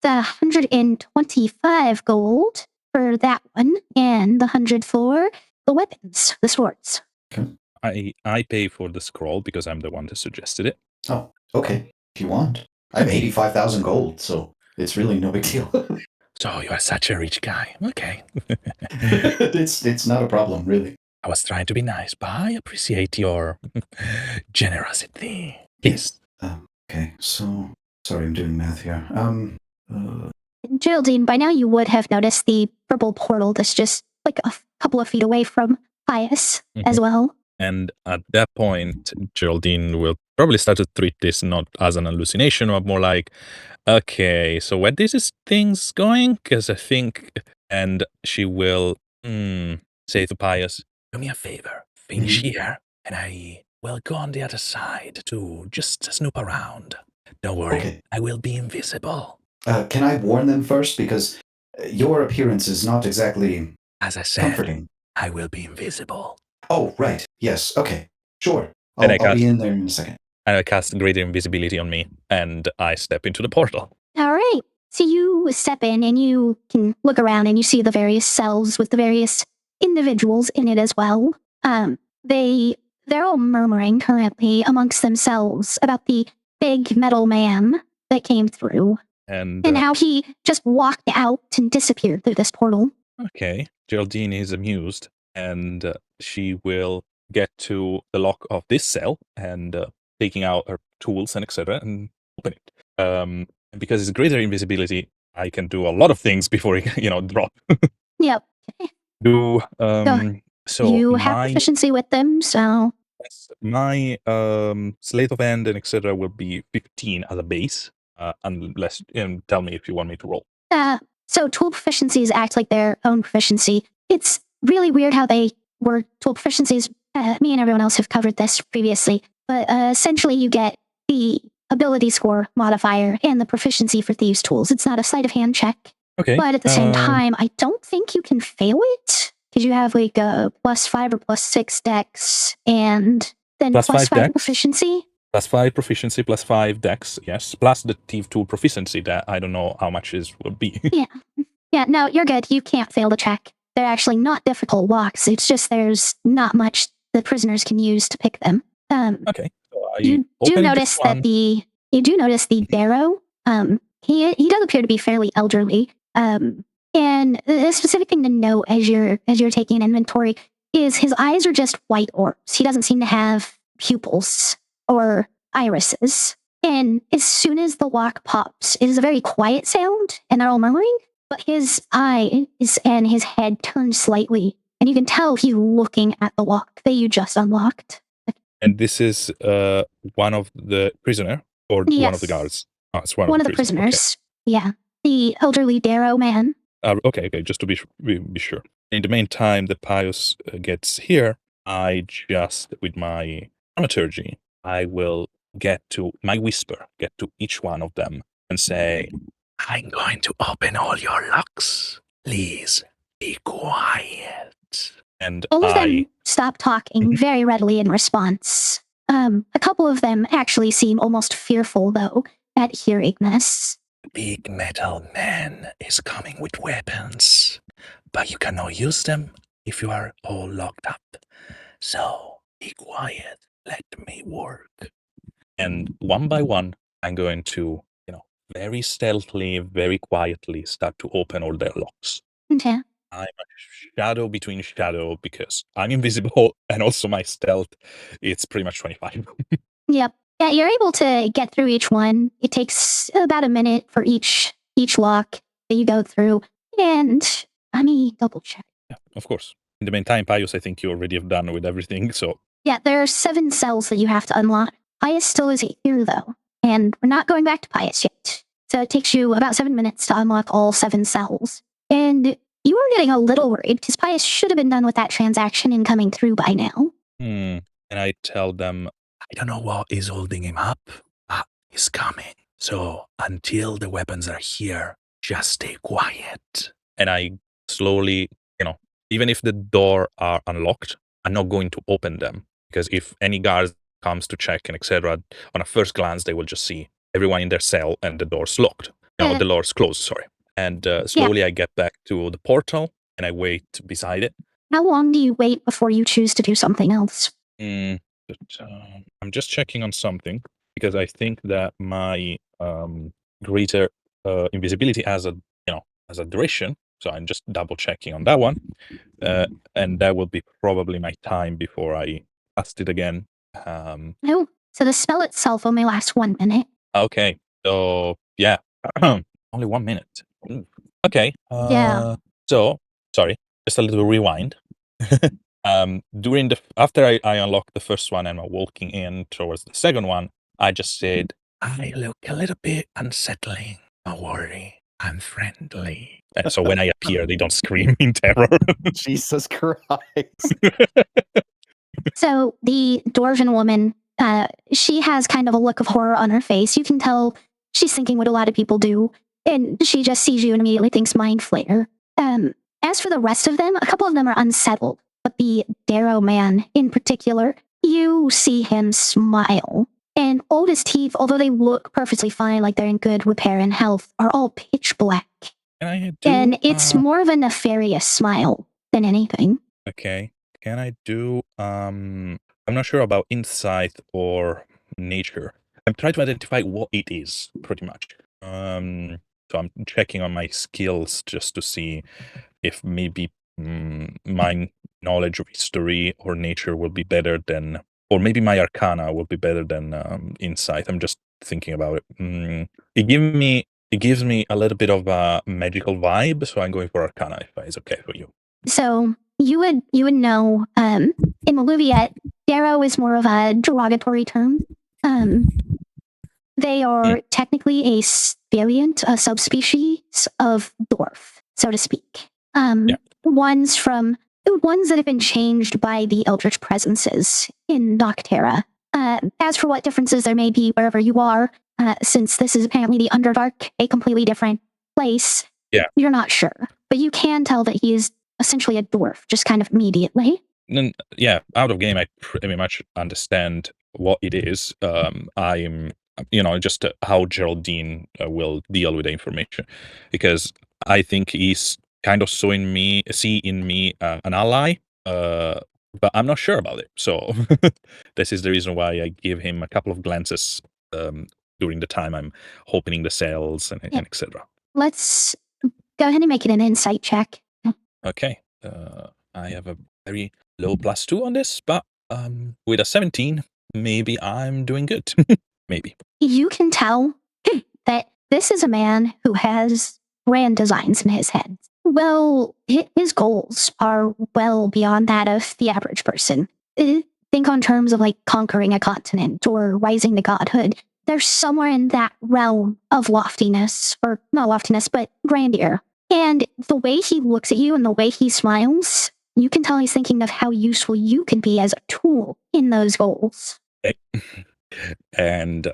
B: The 125 gold for that one, and the 100 for the weapons, the swords.
D: Okay.
C: I pay for the scroll because I'm the one that suggested it.
D: Oh, okay. If you want. I have 85,000 gold, so it's really no big deal.
C: So you are such a rich guy. Okay.
D: It's not a problem, really.
C: I was trying to be nice, but I appreciate your generosity. Yes.
D: Okay, so sorry, I'm doing math here.
B: Geraldine, by now you would have noticed the purple portal that's just like a couple of feet away from Pious as well.
C: And at that point, Geraldine will probably start to treat this not as an hallucination, but more like, okay, so where this is things going? Because I think, and she will say to Pious, do me a favor, finish here, and I will go on the other side to just snoop around. Don't worry, I will be invisible.
D: Can I warn them first? Because your appearance is not exactly
C: as I said,
D: comforting.
C: I will be invisible.
D: Oh, right. Yes. Okay. Sure.
C: And I
D: I'll be
C: cast
D: in there in a second.
C: and I cast greater invisibility on me, and I step into the portal.
B: All right. So you step in and you can look around and you see the various cells with the various individuals in it as well. They're all murmuring currently amongst themselves about the big metal man that came through
C: And
B: and how he just walked out and disappeared through this portal.
C: okay, Geraldine is amused, and she will get to the lock of this cell and taking out her tools and etc. and open it. And because it's greater invisibility, I can do a lot of things before it, drop.
B: Yep.
C: Do
B: So
C: so
B: you have
C: my
B: proficiency with them, so
C: my slate of hand and etc. will be 15 as a base, unless tell me if you want me to roll.
B: so tool proficiencies act like their own proficiency. It's really weird how they work. Tool proficiencies, me and everyone else have covered this previously, but essentially you get the ability score modifier and the proficiency for thieves' tools. It's not a sleight of hand check,
C: Okay,
B: but at the same time, I don't think you can fail it because you have like a +5 or +6 dex and then
C: Plus five
B: +5
C: dex?
B: proficiency.
C: +5 proficiency, +5 dex, yes. Plus the thief tool proficiency that I don't know how much will be.
B: Yeah, no, you're good. You can't fail the check. They're actually not difficult locks. It's just there's not much the prisoners can use to pick them.
C: Okay, so I
B: You do
C: open
B: notice
C: this one.
B: that the Darrow, he does appear to be fairly elderly. And the specific thing to note as you're taking an inventory is his eyes are just white orbs. He doesn't seem to have pupils or irises. And as soon as the lock pops, it is a very quiet sound, and they're all murmuring. But his eyes and his head turn slightly, and you can tell he's looking at the lock that you just unlocked.
C: And this is one of the prisoner or one of the
B: Yes.
C: guards? Oh, it's one
B: One
C: of
B: of the
C: prisoner.
B: prisoners. Yeah. The elderly Darrow man.
C: Okay, just to be sure. In the meantime, the Pious gets here. I just, with my dramaturgy, I will get to my whisper, get to each one of them and say, I'm going to open all your locks. Please be quiet. And
B: All of them stop talking very readily in response. A couple of them actually seem almost fearful, though, at hearing this.
C: Big metal man is coming with weapons, but you cannot use them if you are all locked up. So be quiet, let me work. And one by one, I'm going to, very stealthily, very quietly start to open all their locks.
B: Okay.
C: I'm a shadow between shadow because I'm invisible and also my stealth, it's pretty much 25.
B: Yep. Yeah, you're able to get through each one. It takes about a minute for each lock that you go through. And let me double check.
C: Yeah, of course. In the meantime, Pious, I think you already have done with everything, so
B: Yeah, there are 7 cells that you have to unlock. Pious still is here, though. And we're not going back to Pious yet. So it takes you about 7 minutes to unlock all 7 cells. And you were getting a little worried because Pious should have been done with that transaction and coming through by now.
C: And I tell them, I don't know what is holding him up, but he's coming. So until the weapons are here, just stay quiet. And I slowly, even if the door are unlocked, I'm not going to open them because if any guard comes to check and etc., on a first glance they will just see everyone in their cell and the door's locked. No, the door's closed. Sorry. And slowly I get back to the portal and I wait beside it.
B: How long do you wait before you choose to do something else?
C: But, I'm just checking on something because I think that my greater invisibility has a duration. So I'm just double checking on that one, and that will be probably my time before I cast it again.
B: No. So the spell itself only lasts 1 minute.
C: Okay, so yeah, only 1 minute. Okay.
B: Yeah.
C: So sorry, just a little rewind. After I unlocked the first one and I'm walking in towards the second one, I just said, I look a little bit unsettling. Don't worry, I'm friendly. And so when I appear, they don't scream in terror.
E: Jesus Christ.
B: So the dwarven woman, she has kind of a look of horror on her face. You can tell she's thinking what a lot of people do, and she just sees you and immediately thinks mind flayer. As for the rest of them, a couple of them are unsettled. but the Darrow man in particular, you see him smile. And all his teeth, although they look perfectly fine, like they're in good repair and health, are all pitch black.
C: Can I do?
B: And it's more of a nefarious smile than anything.
C: Okay. Can I do? I'm not sure about insight or nature. I'm trying to identify what it is, pretty much. So I'm checking on my skills just to see if maybe my knowledge of history or nature will be better than, or maybe my arcana will be better than insight. I'm just thinking about it. It gives me a little bit of a magical vibe, so I'm going for arcana if it's okay for you.
B: So you would know, in Maluviette, Darrow is more of a derogatory term. They are technically a variant, a subspecies of dwarf, so to speak. Ones that have been changed by the eldritch presences in Noctera. As for what differences there may be wherever you are, since this is apparently the Underdark, a completely different place, you're not sure. But you can tell that he is essentially a dwarf, just kind of immediately.
C: Then, out of game, I pretty much understand what it is. I'm, just how Geraldine will deal with the information, because I think he's kind of see in me an ally, but I'm not sure about it. So this is the reason why I give him a couple of glances during the time I'm opening the cells and etc.
B: Let's go ahead and make it an insight check.
C: Okay. I have a very low +2 on this, but with a 17, maybe I'm doing good. Maybe.
B: You can tell that this is a man who has grand designs in his head. Well, his goals are well beyond that of the average person. Think on terms of like conquering a continent or rising to godhood. They're somewhere in that realm of loftiness, or not loftiness, but grandeur. And the way he looks at you and the way he smiles, you can tell he's thinking of how useful you can be as a tool in those goals.
C: And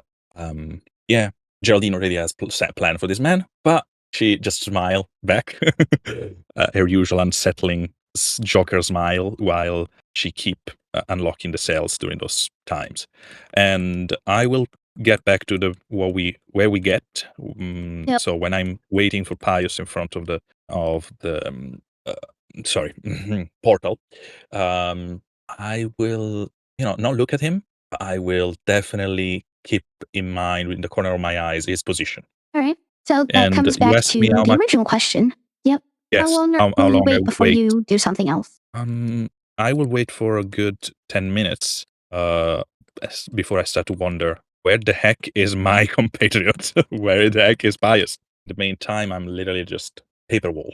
C: Geraldine already has set plan for this man, but she just smile back, her usual unsettling joker smile, while she keep unlocking the cells during those times. And I will get back to where we get. So when I'm waiting for Pious in front of the portal, I will not look at him. I will definitely keep in mind in the corner of my eyes his position.
B: All right. So that comes back to the original question. Yep.
C: Yes.
B: How long will you wait before you do something else?
C: I will wait for a good 10 minutes before I start to wonder, where the heck is my compatriot? Where the heck is Pious? In the meantime, I'm literally just paper wall.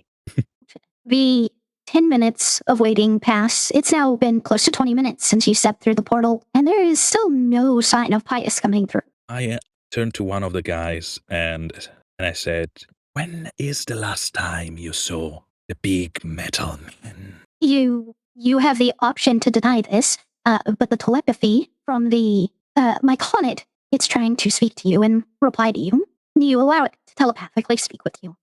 B: The 10 minutes of waiting pass. It's now been close to 20 minutes since you stepped through the portal, and there is still no sign of Pious coming through.
C: I turned to one of the guys and I said, "When is the last time you saw the big metal man?"
B: You have the option to deny this, but the telepathy from the my clonid, it's trying to speak to you and reply to you. You allow it to telepathically speak with you.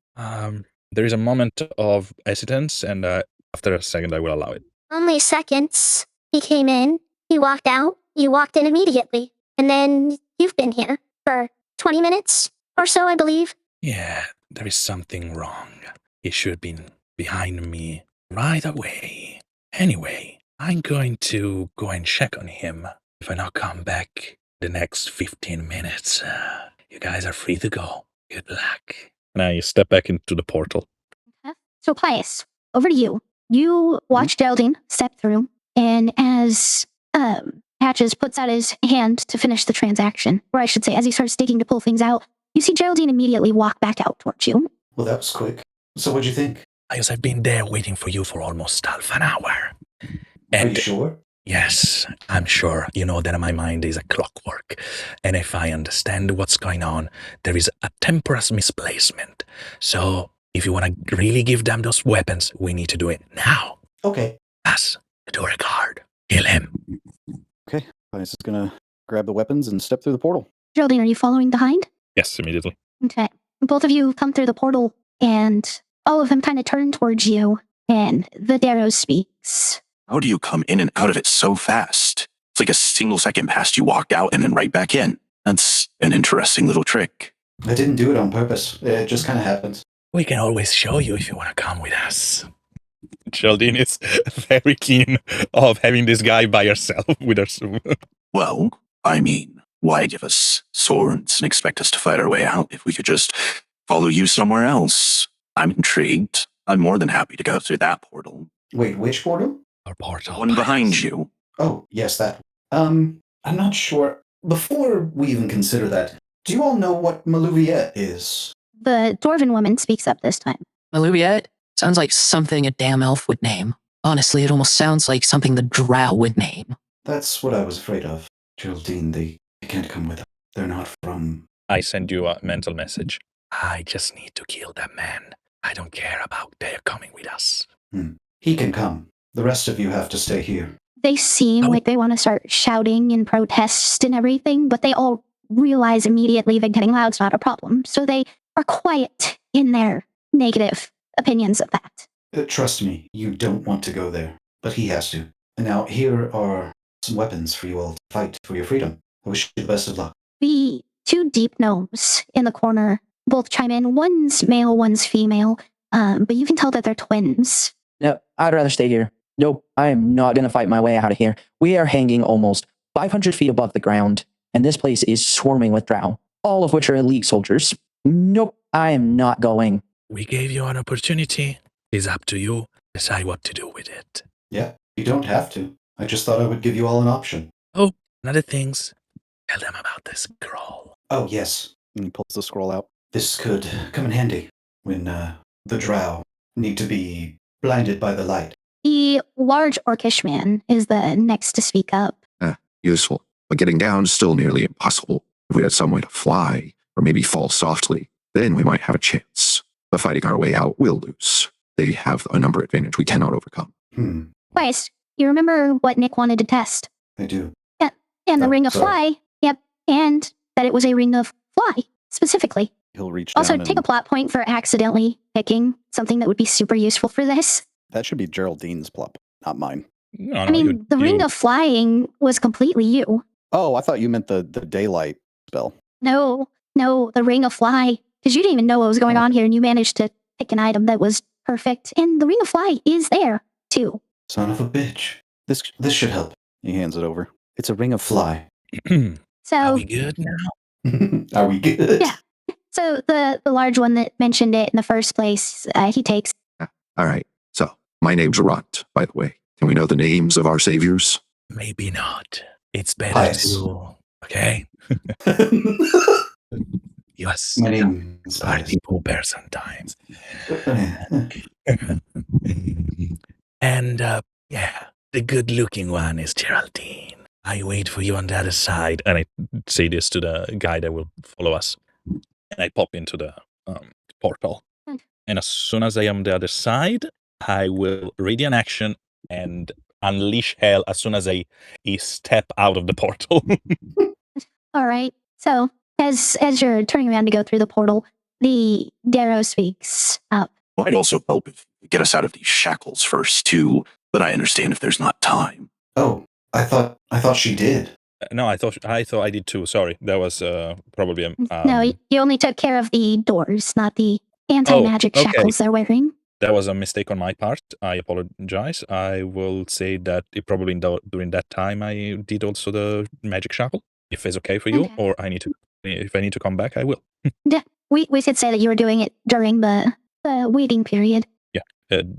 C: There is a moment of hesitance, and after a second, I will allow it.
A: Only seconds. He came in, he walked out, you walked in immediately. And then you've been here for 20 minutes or so, I believe.
C: Yeah, there is something wrong. He should have been behind me right away. Anyway, I'm going to go and check on him. If I not come back the next 15 minutes, you guys are free to go. Good luck. And I step back into the portal.
B: Okay. So, Pious, over to you. You watch Geraldine step through, and as Patches puts out his hand to finish the transaction, or I should say, as he starts digging to pull things out, you see Geraldine immediately walk back out towards you.
D: Well, that was quick. So what'd you think?
C: I've been there waiting for you for almost half an hour.
D: Are you sure?
C: Yes, I'm sure. You know that my mind is a clockwork. And if I understand what's going on, there is a temporal misplacement. So if you want to really give them those weapons, we need to do it now.
D: Okay.
C: Pass the door guard. Kill him.
E: Okay. Pious is going to grab the weapons and step through the portal.
B: Geraldine, are you following behind?
C: Yes, immediately.
B: Okay. Both of you come through the portal, and all of them kind of turn towards you, and the Darrow speaks.
G: How do you come in and out of it so fast? It's like a single second past you walked out and then right back in. That's an interesting little trick.
D: I didn't do it on purpose. It just kind of happens.
C: We can always show you if you want to come with us. Geraldine is very keen of having this guy by herself with her.
G: Well, I mean, why give us swords and expect us to fight our way out if we could just follow you somewhere else? I'm intrigued. I'm more than happy to go through that portal.
D: Wait, which portal?
C: Our portal.
G: One behind you.
D: Oh, yes, that. I'm not sure. Before we even consider that, do you all know what Maluviette is?
B: The dwarven woman speaks up this time.
F: Maluviette? Sounds like something a damn elf would name. Honestly, it almost sounds like something the drow would name.
D: That's what I was afraid of. Geraldine, they can't come with us. They're not from...
C: I send you a mental message. I just need to kill that man. I don't care about their coming with us.
D: He can come. The rest of you have to stay here.
B: They seem like they want to start shouting and protest and everything, but they all realize immediately that getting loud's not a problem. So they are quiet in their negative opinions of that.
D: Trust me, you don't want to go there, but he has to. And now here are some weapons for you all to fight for your freedom. I wish you the best of luck.
B: The two deep gnomes in the corner both chime in. One's male, one's female, but you can tell that they're twins.
H: No, I'd rather stay here. Nope, I am not going to fight my way out of here. We are hanging almost 500 feet above the ground, and this place is swarming with drow, all of which are elite soldiers. Nope, I am not going.
C: We gave you an opportunity. It's up to you. Decide what to do with it.
D: Yeah, you don't have to. I just thought I would give you all an option.
C: Oh, another things. Tell them about the scroll.
D: Oh, yes.
E: And he pulls the scroll out.
D: This could come in handy when the drow need to be blinded by the light.
B: The large orcish man is the next to speak up.
G: Useful, but getting down is still nearly impossible. If we had some way to fly, or maybe fall softly, then we might have a chance. But fighting our way out, we'll lose. They have a number advantage we cannot overcome.
B: Pious, you remember what Nick wanted to test?
D: I do.
B: And the
D: Oh,
B: ring of
D: sorry.
B: fly. Yep, and that it was a ring of fly, specifically.
E: He'll reach
B: Also,
E: down
B: take a
E: and
B: plot point for accidentally picking something that would be super useful for this.
E: that should be Geraldine's plop, not mine.
C: No,
B: I mean, the ring of flying was completely you.
E: Oh, I thought you meant the daylight spell.
B: No, the ring of fly. Because you didn't even know what was going on here, and you managed to pick an item that was perfect. And the ring of fly is there, too.
D: Son of a bitch. This should help.
E: He hands it over.
D: It's a ring of fly.
C: Are
B: So,
C: we good now?
D: Are we good?
B: Yeah. so the large one that mentioned it in the first place, he takes.
G: All right, so my name's Rot, by the way. Can we know the names of our saviors?
C: Maybe not. It's better
D: Pious.
C: to... Okay? Yes.
D: My name is
C: Party
D: Pious.
C: pooper sometimes. And, yeah, the good-looking one is Geraldine. I wait for you on the other side. And I say this to the guy that will follow us. And I pop into the portal. And as soon as I am on the other side, I will radiant action and unleash hell as soon as I step out of the portal.
B: All right. So, as you're turning around to go through the portal, the Darrow speaks up.
G: Might also help if you get us out of these shackles first, too. But I understand if there's not time.
D: Oh, I thought she did.
C: No, I thought I did too. Sorry, that was probably a.
B: No, you only took care of the doors, not the anti-magic
C: okay.
B: shackles they're wearing.
C: That was a mistake on my part. I apologize. I will say that it probably during that time I did also the magic shackle. If it's okay for you,
B: Okay.
C: or if I need to come back, I will.
B: We could say that you were doing it during the waiting period.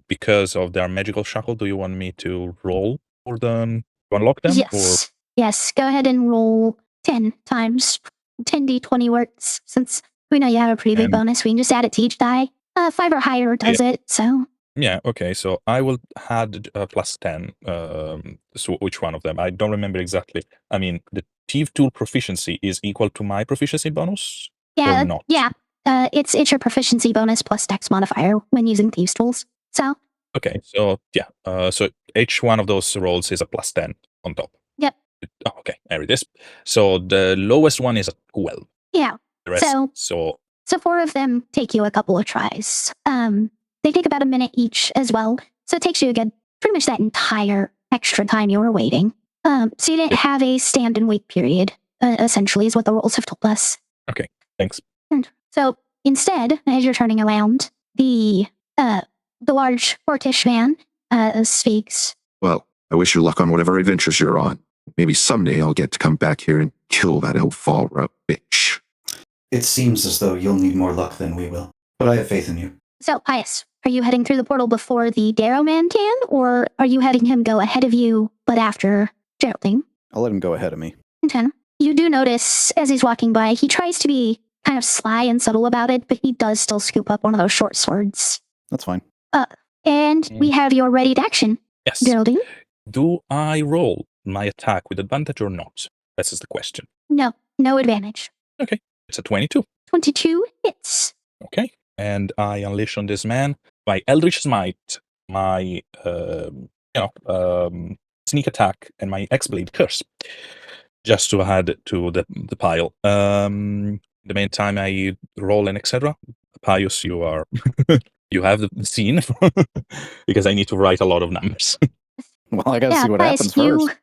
C: Because of their magical shackle, do you want me to roll for them to unlock them?
B: Yes. Yes. Go ahead and roll 10 times 10d20 works. Since we know you have a pretty big
C: And-
B: bonus, we can just add it to each die. 5 or higher does it, so.
C: Yeah, okay, so I will add plus 10. So which one of them? I don't remember exactly. I mean, the Thief Tool proficiency is equal to my proficiency bonus?
B: Yeah,
C: Or not?
B: yeah. It's your proficiency bonus plus dex modifier when using Thieves' Tools. So,
C: Okay, so yeah, so each one of those rolls is a plus 10 on top.
B: Yep.
C: Oh, okay, there it is. So the lowest one is a 12.
B: yeah.
C: The rest,
B: So 4 of them take you a couple of tries. They take about a minute each as well. So it takes you again pretty much that entire extra time you were waiting. So you didn't have a stand and wait period, essentially, is what the rules have told us.
C: Okay, thanks.
B: And so instead, as you're turning around, the large Fortish man speaks.
G: Well, I wish you luck on whatever adventures you're on. Maybe someday I'll get to come back here and kill that Elfara bitch.
D: It seems as though you'll need more luck than we will, but I have faith in you.
B: So, Pious, are you heading through the portal before the Darrow man can, or are you having him go ahead of you, but after Geraldine?
E: I'll let him go ahead of me.
B: Okay. You do notice, as he's walking by, he tries to be kind of sly and subtle about it, but he does still scoop up one of those short swords.
E: That's fine.
B: And we have your ready to action,
C: Yes.
B: Geraldine.
C: Do I roll my attack with advantage or not? This is the question.
B: No advantage.
C: Okay, it's a 22.
B: 22 hits.
C: Okay, and I unleash on this man my Eldritch Smite, my sneak attack, and my X-Blade Curse, just to add to the pile. In the meantime, I roll and etc. Pious, you are you have the scene because I need to write a lot of numbers.
E: Well, I gotta see what
B: Pious,
E: happens first.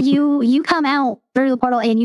B: you come out through the portal and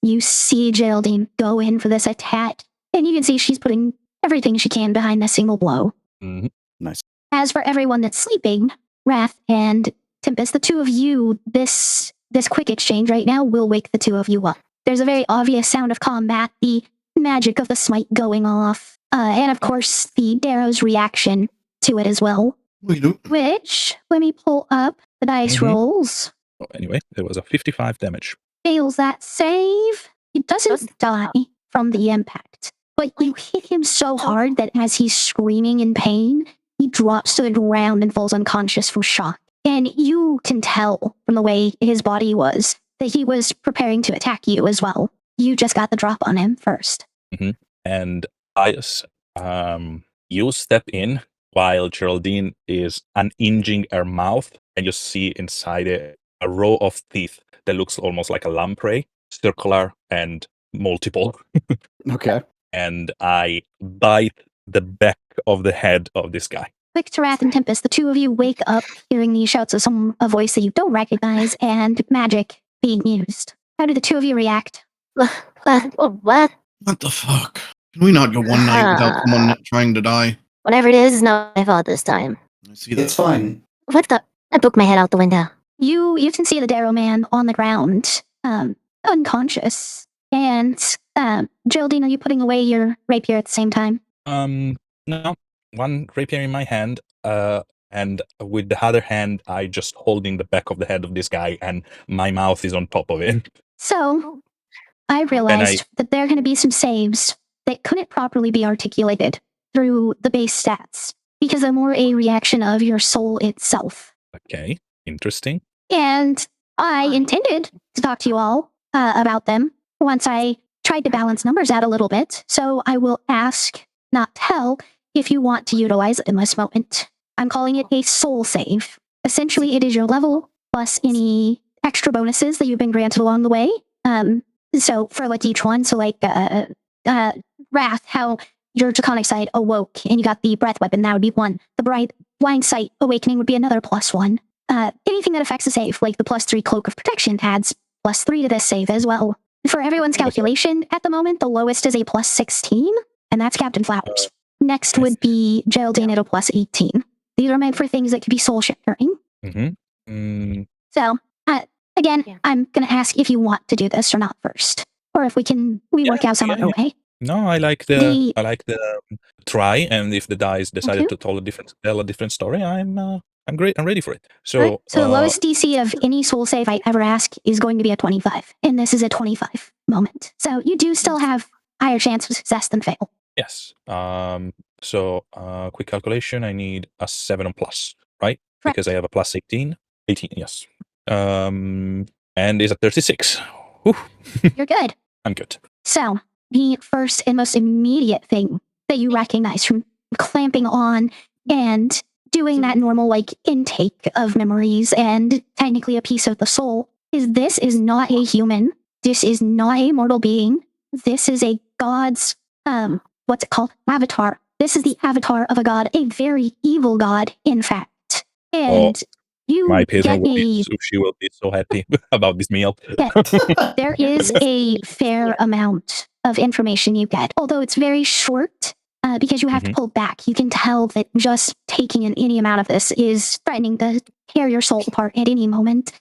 B: you see Geraldine go in for this attack, and you can see she's putting everything she can behind that single blow.
C: Mm-hmm.
E: Nice.
B: As for everyone that's sleeping, Wrath and Tempest, the two of you, this quick exchange right now will wake the two of you up. There's a very obvious sound of combat, the magic of the smite going off, and of course the Darrow's reaction to it as well. Which, let me pull up the dice rolls.
C: Oh, anyway, there was a 55 damage.
B: Fails that save. He doesn't die from the impact, but you hit him so hard that as he's screaming in pain, he drops to the ground and falls unconscious from shock. And you can tell from the way his body was that he was preparing to attack you as well. You just got the drop on him first.
C: Mm-hmm. And you step in while Geraldine is unhinging her mouth, and you see inside it a row of teeth that looks almost like a lamprey, circular and multiple.
E: Okay.
C: And I bite the back of the head of this guy.
B: Quick to Wrath and Tempest, the two of you wake up hearing these shouts of a voice that you don't recognize and magic being used. How do the two of you react?
I: What?
J: What the fuck? Can we not go one night without someone trying to die?
I: Whatever it is not my fault this time.
J: I see that.
D: It's fine.
I: What the? I poked my head out the window.
B: You can see the Darrow man on the ground, unconscious. And Geraldine, are you putting away your rapier at the same time?
C: No. One rapier in my hand, and with the other hand, I just holding the back of the head of this guy, and my mouth is on top of it.
B: So, I realized that there are going to be some saves that couldn't properly be articulated through the base stats, because they're more a reaction of your soul itself.
C: Okay, interesting.
B: And I intended to talk to you all about them once I tried to balance numbers out a little bit, so I will ask, not tell, if you want to utilize it in this moment. I'm calling it a soul save. Essentially, it is your level plus any extra bonuses that you've been granted along the way. So for like each one, so like Wrath, how your draconic sight awoke and you got the breath weapon, that would be 1. The blind sight awakening would be another +1. Anything that affects a save, like the +3 cloak of protection, adds +3 to this save as well. For everyone's calculation, at the moment, the lowest is a +16, and that's Captain Flowers. Next would be Geraldine at a +18. These are meant for things that could be soul shattering. So, again, I'm going to ask if you want to do this or not first, or if we work out some other way.
C: No, I like the try, and if the dice decided to tell a different story, I'm great. I'm ready for it. So,
B: right. So the lowest DC of any soul save I ever ask is going to be a 25, and this is a 25 moment. So you do still have higher chance of success than fail.
C: Yes. So, quick calculation. I need a 7 on plus, right?
B: Correct.
C: Because I have a +18. 18, yes. And is a 36. Whew.
B: You're good.
C: I'm good.
B: So the first and most immediate thing that you recognize from clamping on and doing that normal like intake of memories and technically a piece of the soul is this is not a human. This is not a mortal being. This is a god's what's it called? Avatar. This is the avatar of a god, a very evil god, in fact. And You
C: My
B: get
C: patron will
B: a
C: be, she will be so happy about this meal.
B: there is a fair amount of information you get, although it's very short because you have to pull back. You can tell that just taking in any amount of this is threatening to tear your soul apart at any moment.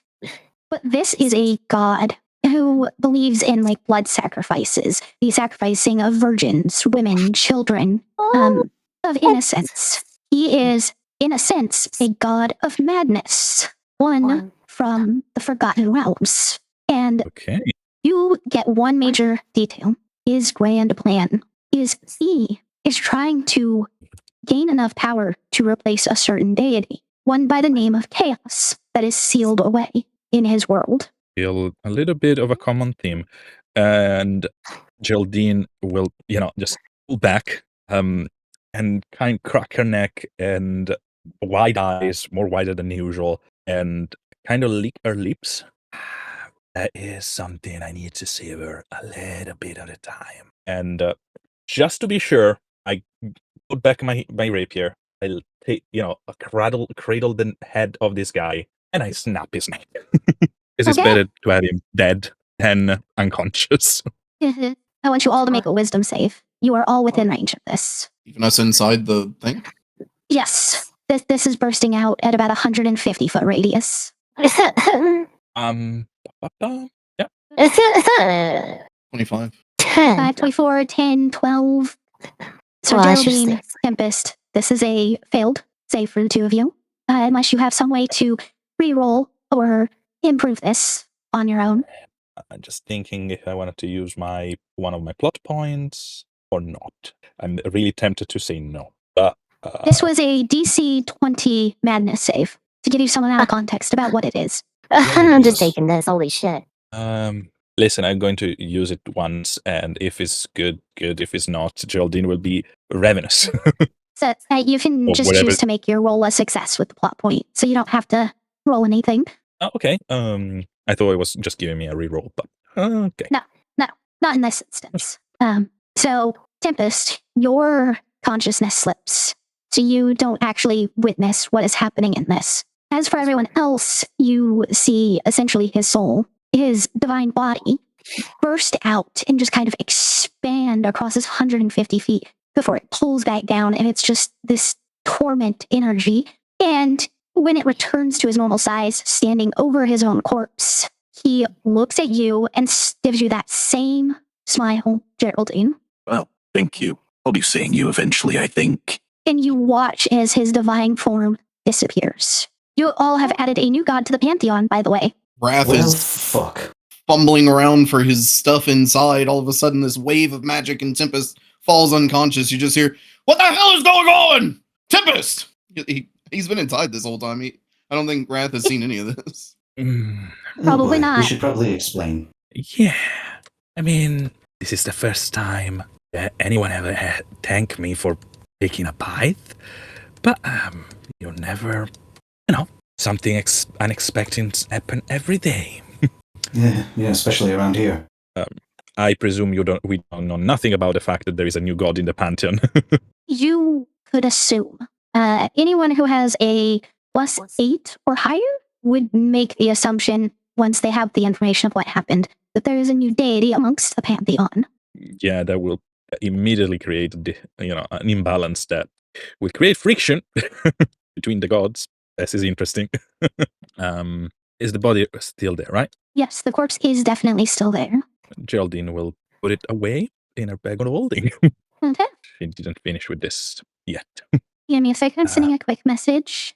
B: But this is a god who believes in like blood sacrifices, the sacrificing of virgins, women, children, of innocence. He is, in a sense, a god of madness, one from the Forgotten Realms. And
C: Okay.
B: you get one major detail. His grand plan is he is trying to gain enough power to replace a certain deity, one by the name of Chaos, that is sealed away in his world.
C: Feel a little bit of a common theme. And Geraldine will, just pull back, and kind of crack her neck and wide eyes, more wider than usual, and kind of lick her lips. That is something I need to savor a little bit at a time. And just to be sure, I put back my rapier. I'll take, cradle the head of this guy, and I snap his neck. Because it's
B: Okay.
C: better to have him dead than unconscious.
B: I want you all to make a wisdom save. You are all within range of this.
J: Even us inside the thing?
B: Yes, this is bursting out at about 150-foot radius.
C: Yeah.
J: 25.
B: 5, 24, 10, 12. So
I: Well, that's just
B: Geraldine,
I: six.
B: Tempest, this is a failed save for the two of you. Unless you have some way to re-roll or improve this on your own.
C: I'm just thinking if I wanted to use one of my plot points or not. I'm really tempted to say no. But
B: This was a DC 20 madness save to give you some amount of context about what it is.
I: I'm just
C: Yes.
I: taking this. Holy shit.
C: Listen, I'm going to use it once, and if it's good. If it's not, Geraldine will be ravenous.
B: So you can
C: Or
B: just
C: whatever.
B: choose to make your roll a success with the plot point, so you don't have to roll anything.
C: Oh, okay. I thought it was just giving me a reroll, but okay.
B: No, not in this instance. So Tempest, your consciousness slips, so you don't actually witness what is happening in this. As for everyone else, you see essentially his soul, his divine body, burst out and just kind of expand across his 150 feet before it pulls back down, and it's just this torment energy. And when it returns to his normal size, standing over his own corpse, he looks at you and gives you that same smile, Geraldine.
G: Well, thank you. I'll be seeing you eventually, I think.
B: And you watch as his divine form disappears. You all have added a new god to the pantheon, by the way.
J: Wrath
D: Well,
J: is
D: fuck.
J: fumbling around for his stuff inside. All of a sudden, this wave of magic and Tempest falls unconscious. You just hear, "What the hell is going on? Tempest!" He's been inside this whole time. I don't think Wrath has seen any of this.
B: Probably
D: boy,
B: not.
D: We should probably explain.
C: Yeah. I mean, this is the first time that anyone ever thanked me for taking a bite. But you never, something unexpected happen every day.
D: Yeah, especially around here.
C: I presume we don't know nothing about the fact that there is a new god in the pantheon.
B: You could assume anyone who has a +8 or higher would make the assumption, once they have the information of what happened, that there is a new deity amongst the pantheon.
C: Yeah, that will immediately create an imbalance that will create friction between the gods. This is interesting. Is the body still there, right?
B: Yes, the corpse is definitely still there.
C: Geraldine will put it away in her bag of holding.
B: Okay.
C: She didn't finish with this yet.
B: Give me a second, I'm sending a quick message.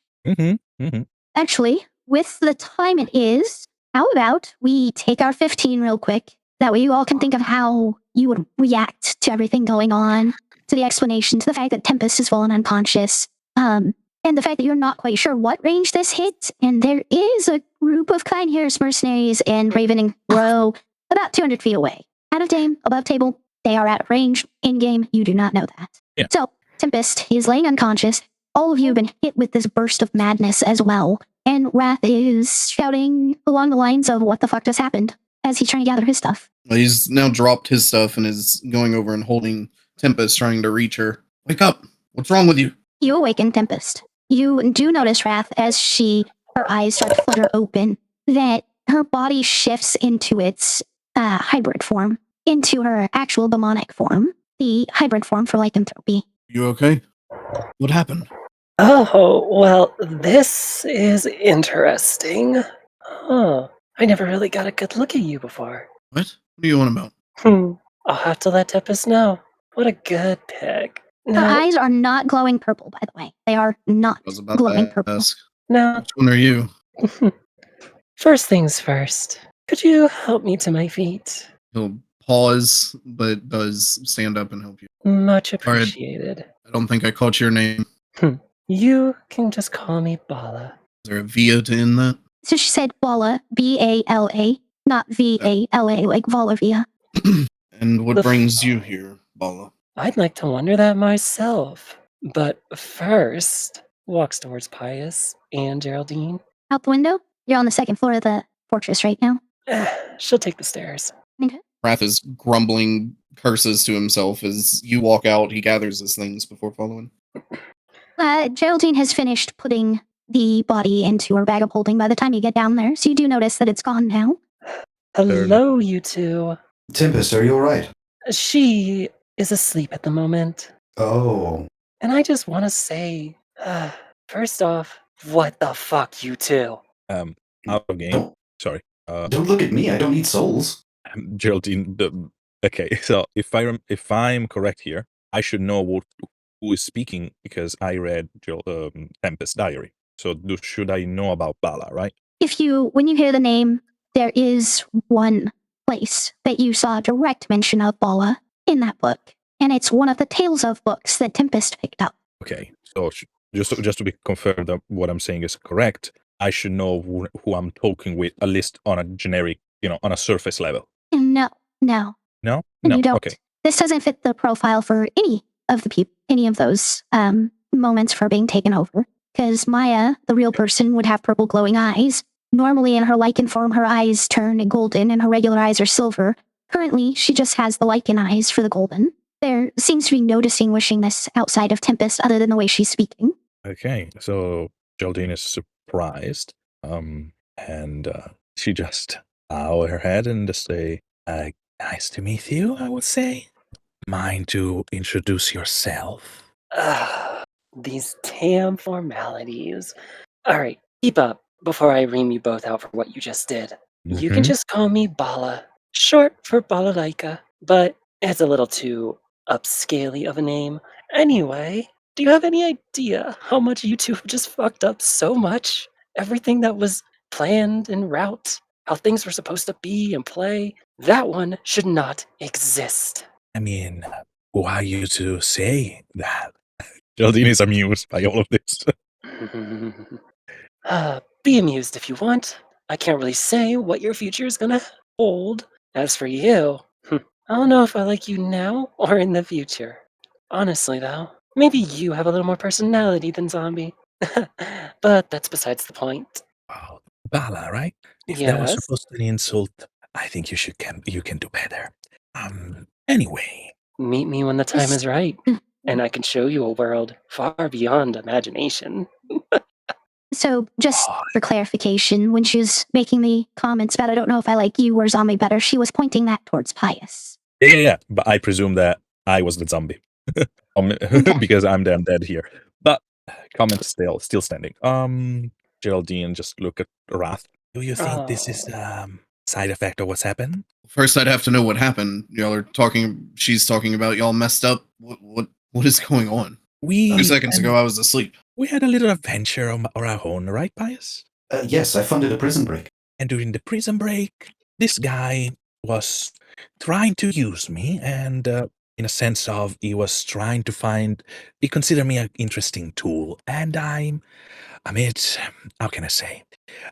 B: Actually, with the time it is, how about we take our 15 real quick? That way you all can think of how you would react to everything going on, to the explanation, to the fact that Tempest has fallen unconscious, and the fact that you're not quite sure what range this hits, and there is a group of Kind Harris mercenaries and Raven and Row about 200 feet away. Out of game, above table, they are out of range. In-game, you do not know that.
C: Yeah.
B: So, Tempest is laying unconscious. All of you have been hit with this burst of madness as well. And Wrath is shouting along the lines of what the fuck just happened as he's trying to gather his stuff.
J: Well, he's now dropped his stuff and is going over and holding Tempest, trying to reach her. Wake up! What's wrong with you?
B: You awaken Tempest. You do notice Wrath as she her eyes start to flutter open, that her body shifts into its hybrid form, into her actual demonic form, the hybrid form for lycanthropy.
J: You okay? What happened?
K: Oh, well, this is interesting. Huh. I never really got a good look at you before.
J: What? What are you on about?
K: I'll have to let Tempest know. What a good pick.
B: Her
K: Now,
B: eyes are not glowing purple, by the way. They are not
J: I was about
B: glowing
J: to
B: purple.
J: ask.
K: now,
J: Which one are you?
K: first things first. Could you help me to my feet?
J: He'll pause, but does stand up and help you.
K: Much
J: All right.
K: appreciated.
J: I don't think I caught your name.
K: You can just call me Bala.
J: Is there a via to end that?
B: So she said Bala, B-A-L-A, not V-A-L-A, like Valavia.
J: And what
K: The
J: brings you here, Bala?
K: I'd like to wonder that myself. But first, walks towards Pious and Geraldine.
B: Out the window? You're on the second floor of the fortress right now.
K: She'll take the stairs.
B: Okay.
J: Wrath is grumbling curses to himself as you walk out. He gathers his things before following.
B: Geraldine has finished putting the body into her bag of holding by the time you get down there, so you do notice that it's gone now.
K: Hello, you two.
D: Tempest, are you alright?
K: She is asleep at the moment.
D: Oh.
K: And I just want to say, first off, what the fuck, you two?
C: Out of game.
D: Don't,
C: Sorry.
D: don't look at me. I don't need souls.
C: Geraldine. Okay, so if I'm correct here, I should know who is speaking because I read Tempest Diary. So should I know about Bala, right?
B: When you hear the name, there is one place that you saw a direct mention of Bala in that book, and it's one of the Tales of books that Tempest picked up.
C: Okay, so just to be confirmed that what I'm saying is correct, I should know who I'm talking with, at least on a generic, on a surface level.
B: No.
C: No?
B: You don't.
C: Okay.
B: This doesn't fit the profile for any of the people, any of those moments for being taken over. Because Maya, the real person, would have purple glowing eyes. Normally, in her lichen form, her eyes turn golden and her regular eyes are silver. Currently, she just has the lichen eyes for the golden. There seems to be no distinguishing this outside of Tempest other than the way she's speaking.
C: Okay, so Geraldine is surprised, and she just bow her head and just say, nice to meet you, I would say. Mind to introduce yourself?
K: These damn formalities. All right, keep up before I ream you both out for what you just did. You can just call me Bala, short for Balalaika, but it's a little too upscaly of a name. Anyway, do you have any idea how much you two have just fucked up so much? Everything that was planned en route, how things were supposed to be and play, that one should not exist.
C: I mean, who are you to say that? Geraldine is amused by all of this.
K: Be amused if you want. I can't really say what your future is gonna hold. As for you, I don't know if I like you now or in the future. Honestly, though, maybe you have a little more personality than Zombie. But that's besides the point.
C: Wow, Bala, right? If that was
K: Yes.
C: supposed to be an insult, I think you can do better. Anyway.
K: Meet me when the time is right, and I can show you a world far beyond imagination.
B: So, just for clarification, when she was making the comments about I don't know if I like you or Zombie better, she was pointing that towards Pious.
C: Yeah. But I presume that I was the zombie. Because I'm the undead here. But comment still standing. Geraldine just look at Wrath. Do you think this is side effect of what's happened?
J: First, I'd have to know what happened. Y'all are talking. She's talking about y'all messed up. What is going on? 2 seconds ago, I was asleep.
C: We had a little adventure on our own, right, Pious?
D: Yes, I funded a prison break.
C: And during the prison break, this guy was trying to use me, and in a sense of he was trying to he considered me an interesting tool. And how can I say?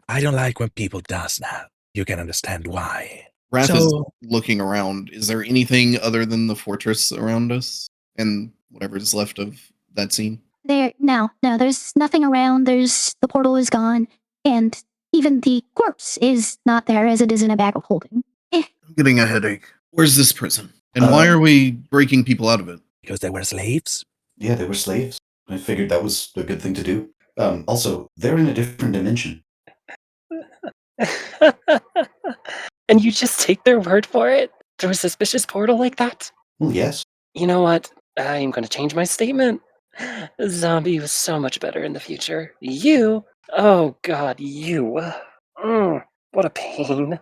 C: I don't like when people does that. You can understand why.
J: Wrath is looking around. Is there anything other than the fortress around us and whatever is left of that scene?
B: No, there's nothing around. The portal is gone, and even the corpse is not there as it is in a bag of holding.
J: I'm getting a headache. Where's this prison? And why are we breaking people out of it?
C: Because they were slaves?
D: Yeah, they were slaves. I figured that was a good thing to do. Also, they're in a different dimension.
K: And you just take their word for it? Through a suspicious portal like that?
D: Well, yes.
K: You know what? I'm going to change my statement. Zombie was so much better in the future. You? Oh god, you. What a pain.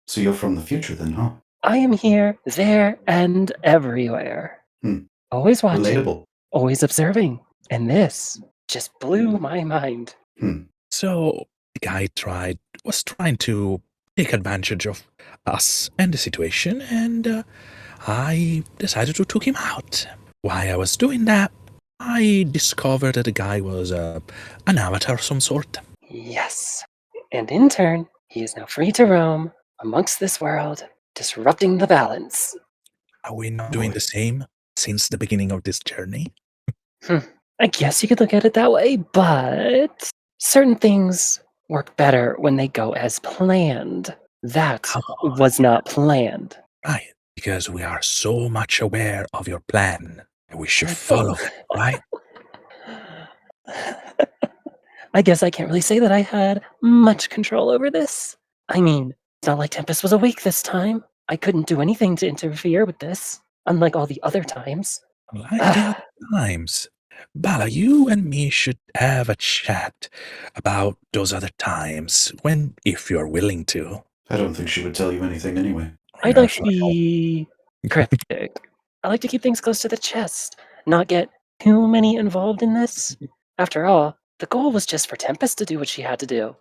D: So you're from the future then, huh?
K: I am here, there, and everywhere.
D: Hmm.
K: Always watching,
D: Relatable.
K: always observing. And this just blew my mind.
C: So the guy was trying to take advantage of us and the situation, and I decided to took him out. While I was doing that, I discovered that the guy was an avatar of some sort.
K: Yes. And in turn, he is now free to roam amongst this world, disrupting the balance.
C: Are we not doing the same since the beginning of this journey?
K: I guess you could look at it that way, but certain things work better when they go as planned. That
C: Come on.
K: was not planned.
C: Right, because we are so much aware of your plan, and we should follow it, right?
K: I guess I can't really say that I had much control over this. I mean, it's not like Tempest was awake this time. I couldn't do anything to interfere with this, unlike all the other times.
C: Like the other times. Bala, you and me should have a chat about those other times, if you're willing to.
D: I don't think she would tell you anything anyway.
K: I'd like to be cryptic. I like to keep things close to the chest, not get too many involved in this. After all, the goal was just for Tempest to do what she had to do.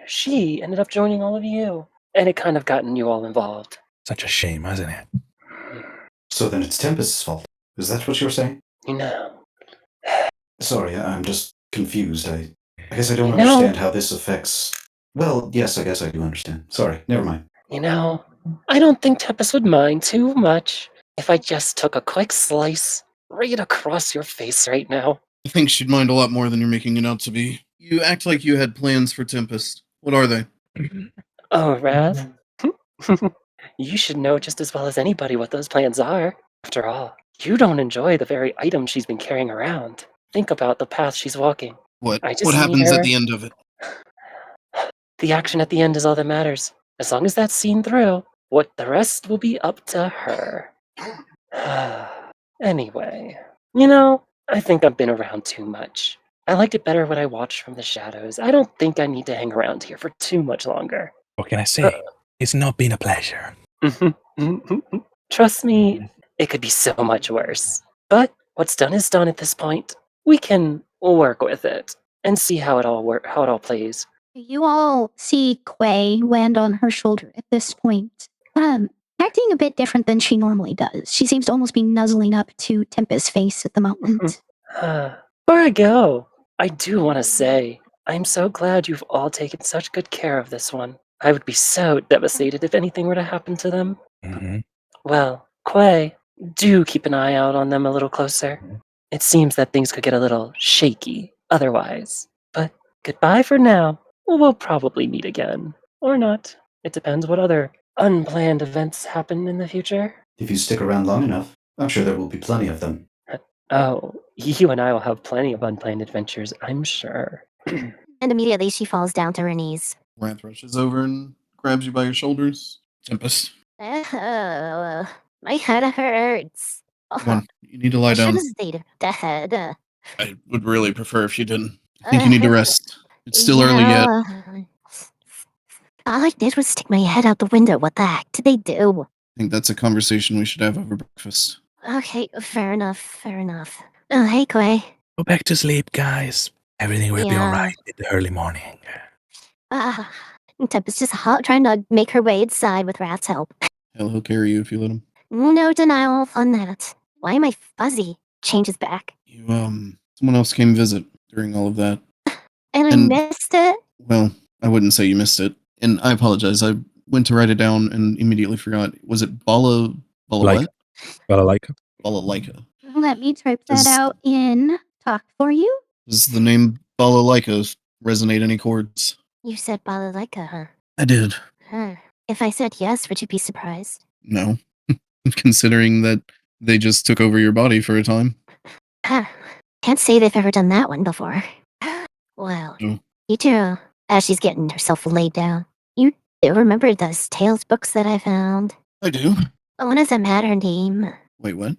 K: She ended up joining all of you, and it kind of gotten you all involved.
C: Such a shame, hasn't it?
D: So then it's Tempest's fault. Is that what you're saying? Sorry, I'm just confused. I guess I don't understand how this affects... Well, yes, I guess I do understand. Sorry, never mind.
K: I don't think Tempest would mind too much if I just took a quick slice right across your face right now.
J: I think she'd mind a lot more than you're making it out to be. You act like you had plans for Tempest. What are they?
K: Oh, Rav? You should know just as well as anybody what those plans are. After all, you don't enjoy the very item she's been carrying around. Think about the path she's walking.
J: What
K: I just
J: happens
K: need
J: at
K: her-
J: the end of it?
K: The action at the end is all that matters. As long as that's seen through, what the rest will be up to her. Anyway, I think I've been around too much. I liked it better when I watched from the shadows. I don't think I need to hang around here for too much longer.
C: What can I say? It's not been a pleasure.
K: Trust me, it could be so much worse. But what's done is done at this point. We can work with it and see how it all plays.
B: You all see Quay land on her shoulder at this point, acting a bit different than she normally does. She seems to almost be nuzzling up to Tempest's face at the moment.
K: Before I go, I do want to say, I'm so glad you've all taken such good care of this one. I would be so devastated if anything were to happen to them. Well, Quay, do keep an eye out on them a little closer. It seems that things could get a little shaky otherwise. But goodbye for now. We'll probably meet again. Or not. It depends what other unplanned events happen in the future.
D: If you stick around long enough, I'm sure there will be plenty of them.
K: Oh, you and I will have plenty of unplanned adventures, I'm sure.
I: And immediately she falls down to her knees.
J: Wrath rushes over and grabs you by your shoulders. Tempest,
I: My head hurts.
J: come on. You need to lie
I: I should
J: down.
I: have stayed the head.
J: I would really prefer if you didn't. I think you need to rest. It's still early yet.
I: All I did was stick my head out the window. What the heck did they do?
J: I think that's a conversation we should have over breakfast.
I: Okay, fair enough. Hey, Quay.
C: Go back to sleep, guys. Everything will be
I: Yeah.
C: alright in the early morning.
I: Tempest just trying to make her way inside with Rath's help.
J: Hell, he'll carry you if you let him.
I: No denial on that. Why am I fuzzy? Changes back.
J: Someone else came visit during all of that.
I: And I missed it?
J: Well, I wouldn't say you missed it. And I apologize. I went to write it down and immediately forgot. Was it Bala what?
C: Balalaika.
J: Balalaika.
B: Let me type that out in talk for you.
J: Does the name Balalaika resonate any chords?
I: You said balalaika, huh?
J: I did.
I: If I said yes, would you be surprised?
J: No. Considering that they just took over your body for a time.
I: Can't say they've ever done that one before. Well,
J: No.
I: you two as she's getting herself laid down. You remember those Tales books that I found?
J: I do.
I: One of them had her name.
J: Wait, what?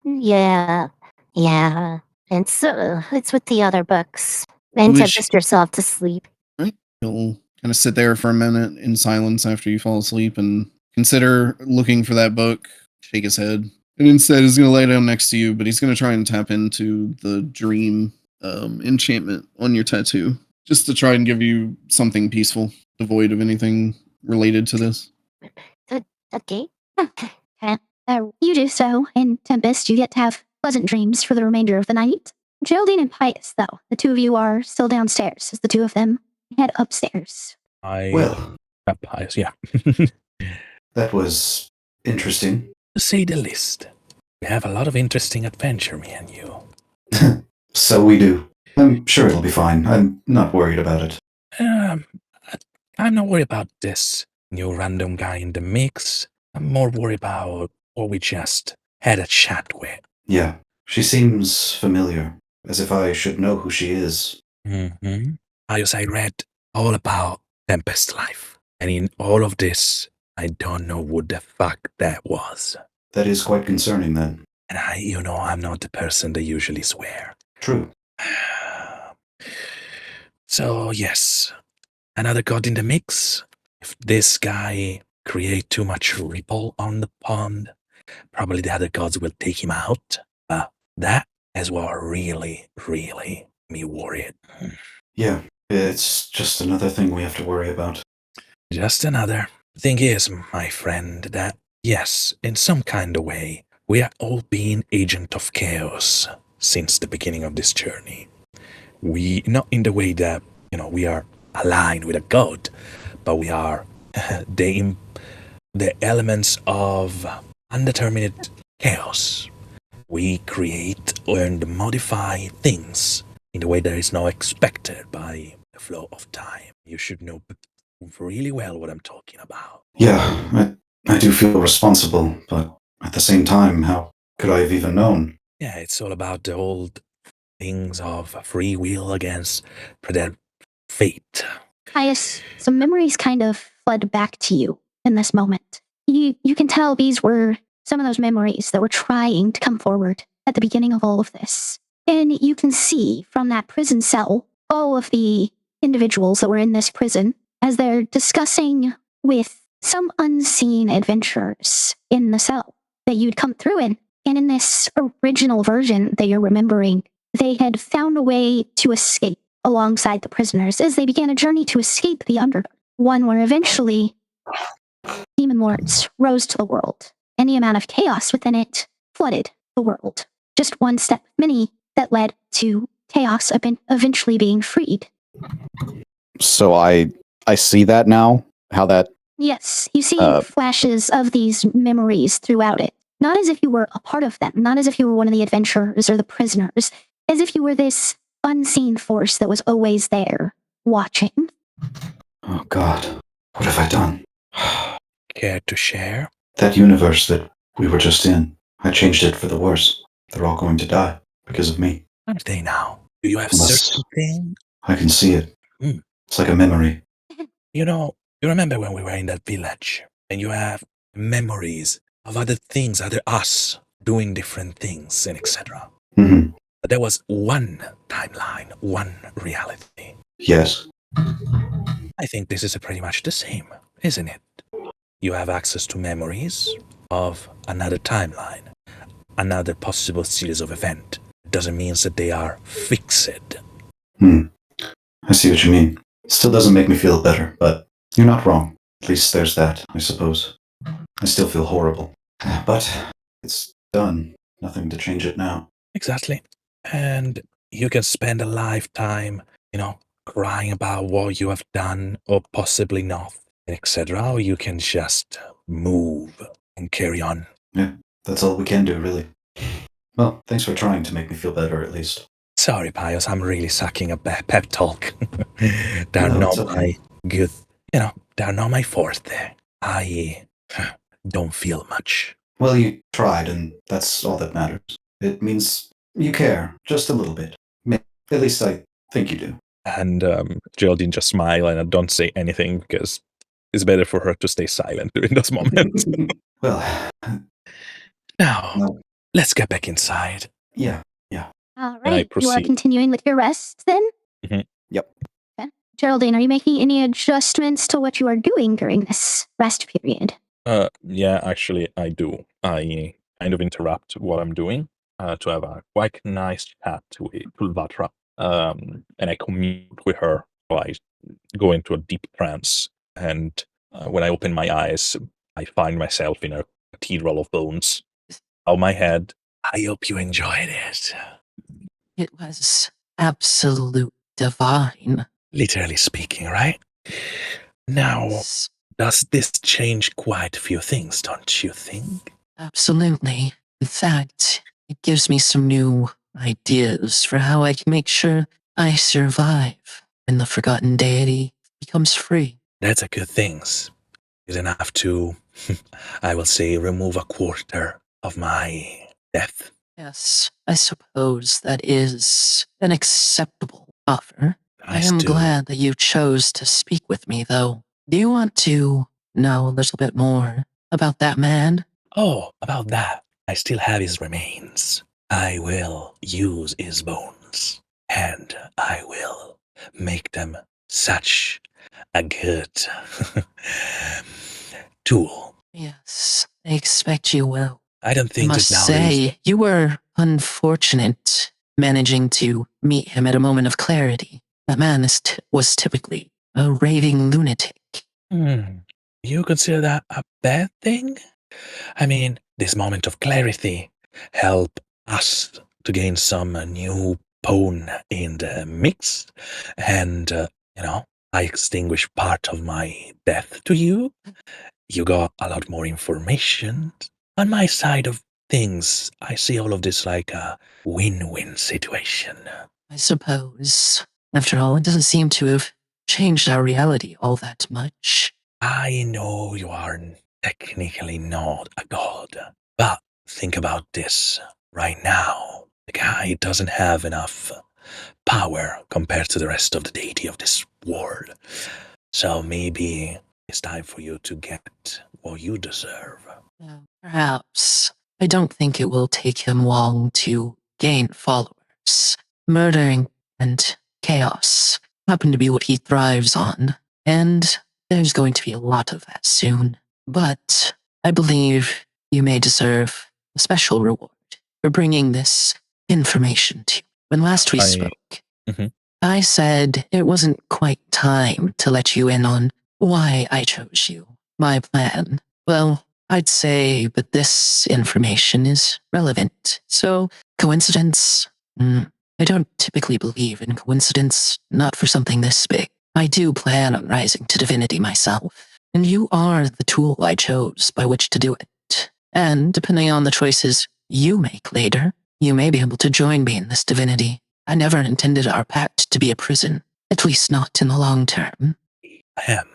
I: Yeah. And so it's with the other books. And
J: Which-
I: tempest yourself to sleep.
J: Right. He'll kind of sit there for a minute in silence after you fall asleep and consider looking for that book, shake his head, and instead is going to lay down next to you, but he's going to try and tap into the dream enchantment on your tattoo, just to try and give you something peaceful, devoid of anything related to this.
I: Okay.
B: You do so, and Tempest, you get to have pleasant dreams for the remainder of the night. Geraldine and Pious, though, the two of you are still downstairs as the two of them head upstairs.
D: Well,
C: Pious, yeah.
D: that was interesting.
C: To say the least. We have a lot of interesting adventure, me and you.
D: So we do. I'm sure it'll be fine. I'm not worried about it.
C: I'm not worried about this new random guy in the mix. I'm more worried about what we just had a chat with.
D: Yeah, she seems familiar, as if I should know who she is.
C: Mm-hmm. I read all about Tempest life, and in all of this, I don't know what the fuck that was.
D: That is quite concerning, then.
C: And I'm not the person they usually swear.
D: True.
C: So, yes, another god in the mix. If this guy create too much ripple on the pond, probably the other gods will take him out. But that is what really, really me worried.
D: Yeah, it's just another thing we have to worry about.
C: Just another. Thing is, my friend, that yes, in some kind of way, we are all being agent of chaos since the beginning of this journey. We, not in the way that, we are aligned with a god, but we are the elements of undetermined chaos. We create and modify things in the way that is not expected by the flow of time. You should know really well what I'm talking about.
D: Yeah, I do feel responsible, but at the same time, how could I have even known?
C: Yeah, it's all about the old things of free will against fate.
B: Pious, some memories kind of flood back to you in this moment. You can tell these were some of those memories that were trying to come forward at the beginning of all of this. And you can see from that prison cell all of the individuals that were in this prison as they're discussing with some unseen adventurers in the cell that you'd come through in. And in this original version that you're remembering, they had found a way to escape alongside the prisoners as they began a journey to escape the Underdark, one where eventually demon lords rose to the world, and the amount of chaos within it flooded the world. Just one step of many that led to chaos eventually being freed.
E: So I see that now, how that...
B: Yes, you see flashes of these memories throughout it. Not as if you were a part of them, not as if you were one of the adventurers or the prisoners, as if you were this unseen force that was always there, watching.
D: Oh God, what have I done?
C: Care to share?
D: That universe that we were just in, I changed it for the worse. They're all going to die because of me.
C: Are they now? Do you have
D: Unless-
C: certain things?
D: I can see it. It's like a memory.
C: You remember when we were in that village, and you have memories of other things, other us, doing different things, and etc.
D: Mm-hmm.
C: But there was one timeline, one reality.
D: Yes.
C: I think this is pretty much the same, isn't it? You have access to memories of another timeline, another possible series of events. It doesn't mean that they are fixed.
D: I see what you mean. Still doesn't make me feel better, but you're not wrong. At least there's that, I suppose. I still feel horrible. But it's done. Nothing to change it now.
C: Exactly. And you can spend a lifetime, crying about what you have done or possibly not, etc. Or you can just move and carry on.
D: Yeah, that's all we can do, really. Well, thanks for trying to make me feel better, at least.
C: Sorry, Pious, I'm really sucking a pep talk. They're
D: No,
C: not
D: it's okay.
C: my good, they're not my forte. I don't feel much.
D: Well, you tried, and that's all that matters. It means you care, just a little bit. At least I think you do.
C: And Geraldine just smile and don't say anything because it's better for her to stay silent during those moments.
D: Well,
C: Now,
D: no,
C: let's get back inside.
D: yeah.
B: All
C: And I
B: right. You are
C: proceed.
B: continuing with your rest then?
E: Yep.
B: Geraldine, are you making any adjustments to what you are doing during this rest period?
C: Yeah, actually, I do. I kind of interrupt what I'm doing to have a quite nice chat with Vatra. And I commute with her. So I go into a deep trance. And when I open my eyes, I find myself in a cathedral of bones. Bow my head. I hope you enjoyed it.
F: It was absolute divine.
C: Literally speaking, right? Now, does this change quite a few things, don't you think?
F: Absolutely. In fact, it gives me some new ideas for how I can make sure I survive when the forgotten deity becomes free.
C: That's a good thing. You don't have to, I will say, remove a quarter of my death.
F: Yes, I suppose that is an acceptable offer. I am
C: do.
F: glad that you chose to speak with me, though. Do you want to know a little bit more about that man?
C: Oh, about that. I still have his remains. I will use his bones. And I will make them such a good tool.
F: Yes, I expect you will.
C: I don't
F: I
C: think
F: must
C: that nowadays.
F: say, you were unfortunate managing to meet him at a moment of clarity. That man was typically a raving lunatic.
C: You consider that a bad thing? I mean, this moment of clarity help us to gain some new pawn in the mix, and I extinguish part of my death to you. You got a lot more information. On my side of things, I see all of this like a win-win situation.
F: I suppose. After all, it doesn't seem to have changed our reality all that much.
C: I know you are technically not a god, but think about this right now. The guy doesn't have enough power compared to the rest of the deity of this world. So maybe it's time for you to get what you deserve.
F: Perhaps. I don't think it will take him long to gain followers. Murdering and chaos happen to be what he thrives on, and there's going to be a lot of that soon. But I believe you may deserve a special reward for bringing this information to you. When last we spoke, I said it wasn't quite time to let you in on why I chose you, my plan. Well, I'd say that this information is relevant. So, coincidence? I don't typically believe in coincidence, not for something this big. I do plan on rising to divinity myself, and you are the tool I chose by which to do it. And depending on the choices you make later, you may be able to join me in this divinity. I never intended our pact to be a prison, at least not in the long term.
C: I am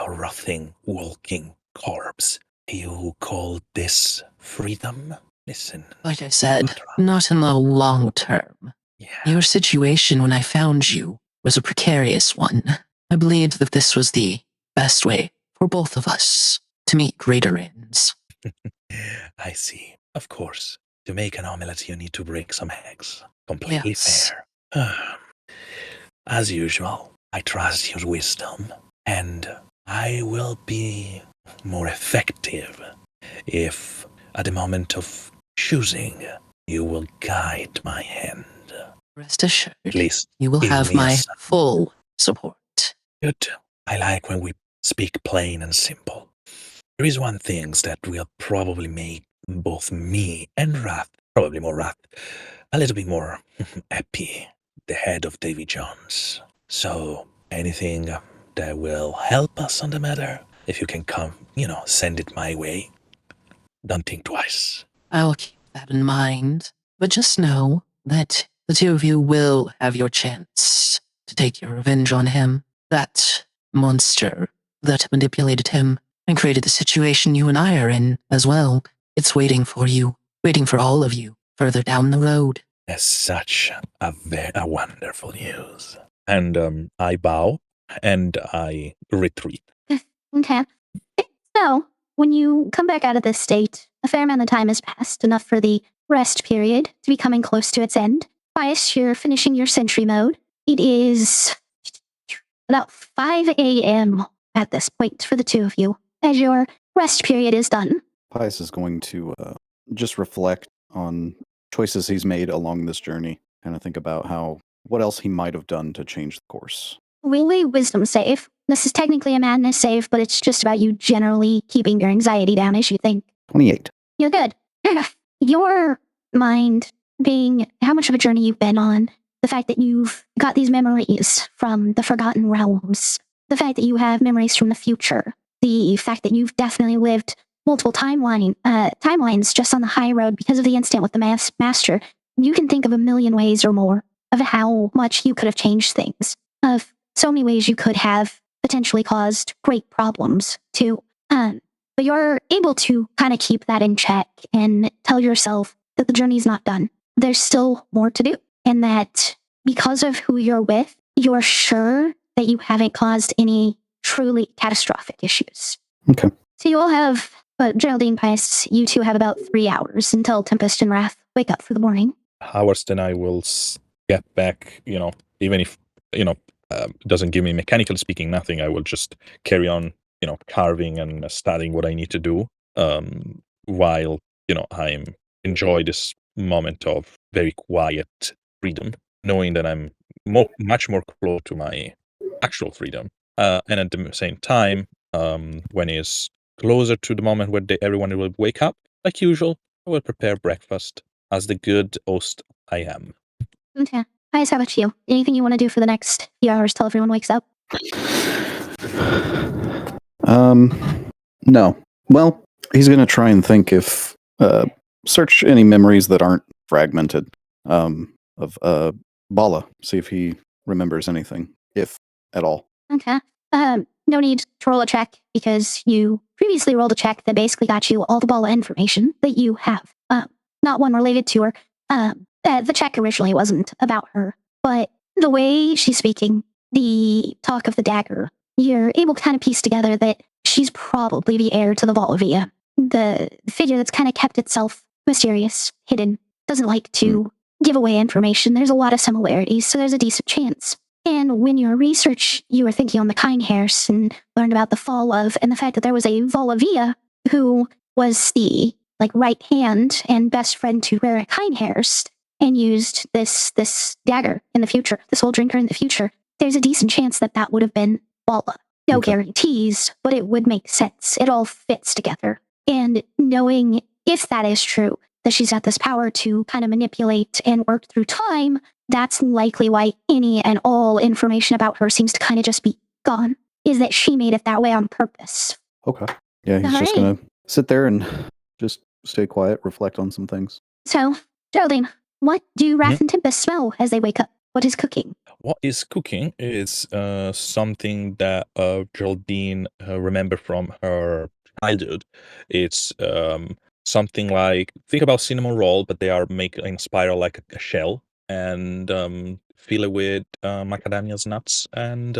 C: a rotting, walking corpse. You call this freedom? Listen.
F: Like I said, not in the long term.
C: Yeah.
F: Your situation when I found you was a precarious one. I believed that this was the best way for both of us to meet greater ends.
C: I see. Of course. To make an omelette, you need to break some eggs. Completely fair. As usual, I trust your wisdom, and I will be more effective if, at the moment of choosing, you will guide my hand.
F: Rest assured,
C: At least
F: you will
C: give
F: have
C: me a
F: my
C: sign.
F: full support.
C: Good. I like when we speak plain and simple. There is one thing that will probably make both me and Wrath, probably more Wrath, a little bit more happy. The head of Davy Jones. So anything that will help us on the matter, if you can come, send it my way. Don't think twice.
F: I'll keep that in mind. But just know that the two of you will have your chance to take your revenge on him. That monster that manipulated him and created the situation you and I are in as well. It's waiting for you, waiting for all of you further down the road.
C: That's such a wonderful news. And I bow and I retreat.
B: Okay. So, when you come back out of this state, a fair amount of time has passed, enough for the rest period to be coming close to its end. Pious, you're finishing your sentry mode. It is about 5 a.m. at this point for the two of you, as your rest period is done.
E: Pious is going to just reflect on choices he's made along this journey, kind of think about what else he might have done to change the course.
B: Will a wisdom save? This is technically a madness save, but it's just about you generally keeping your anxiety down as you think.
E: 28.
B: You're good. Your mind being how much of a journey you've been on, the fact that you've got these memories from the Forgotten Realms, the fact that you have memories from the future, the fact that you've definitely lived multiple timelines just on the Highroad because of the incident with the master. You can think of a million ways or more of how much you could have changed things, of so many ways you could have potentially caused great problems too. But you're able to kind of keep that in check and tell yourself that the journey's not done. There's still more to do. And that because of who you're with, you're sure that you haven't caused any truly catastrophic issues.
E: Okay.
B: So you all have, Geraldine, Pious, you two have about 3 hours until Tempest and Wrath wake up for the morning.
C: Hours, then I will get back, even if, it doesn't give me mechanically speaking nothing, I will just carry on, carving and studying what I need to do, while, I enjoy this moment of very quiet freedom, knowing that I'm much more close to my actual freedom. And at the same time, when it's closer to the moment where everyone will wake up, like usual, I will prepare breakfast as the good host I am.
B: Okay. Pious, how about you? Anything you want to do for the next few hours till everyone wakes up?
E: No. Well, he's going to try and think if search any memories that aren't fragmented of Bala, see if he remembers anything, if at all.
B: Okay. No need to roll a check because you previously rolled a check that basically got you all the Bala information that you have. Not one related to her. The check originally wasn't about her, but the way she's speaking, the talk of the dagger, you're able to kind of piece together that she's probably the heir to the Maluviette. The figure that's kind of kept itself mysterious, hidden, doesn't like to give away information. There's a lot of similarities, so there's a decent chance. And when your research, you were thinking on the Kindhairs and learned about the fall of, and the fact that there was a Maluviette who was the right hand and best friend to Raric Kindhairs and used this dagger in the future, this old drinker in the future, there's a decent chance that that would have been Bala. No guarantees, but it would make sense. It all fits together. And knowing if that is true, that she's got this power to kind of manipulate and work through time, that's likely why any and all information about her seems to kind of just be gone, is that she made it that way on purpose.
E: Okay. Yeah, he's just going to sit there and just stay quiet, reflect on some things.
B: So, Geraldine, what do Wrath and Tempest smell as they wake up? What is cooking?
C: What is cooking is something that Geraldine remember from her childhood. It's something like, think about cinnamon roll, but they are made in spiral like a shell, and fill it with macadamia's nuts and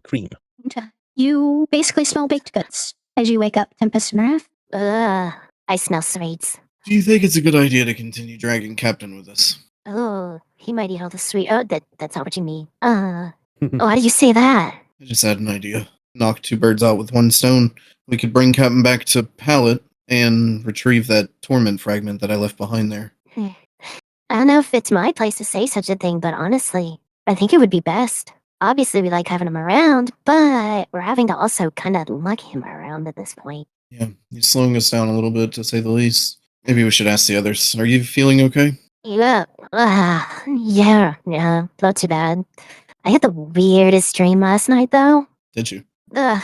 C: cream.
B: Okay. You basically smell baked goods as you wake up, Tempest and Wrath.
I: Ugh, I smell sweets.
J: Do you think it's a good idea to continue dragging Captain with us?
I: Oh, he might eat all the sweet. Oh, that's not what you mean. Why do you say that?
J: I just had an idea. Knock 2 birds out with 1 stone. We could bring Captain back to Pallet and retrieve that torment fragment that I left behind there.
I: I don't know if it's my place to say such a thing, but honestly, I think it would be best. Obviously, we like having him around, but we're having to also kind of lug him around at this point.
J: Yeah, he's slowing us down a little bit, to say the least. Maybe we should ask the others. Are you feeling okay?
I: Yeah, not too bad. I had the weirdest dream last night, though.
J: Did you?
I: Ugh,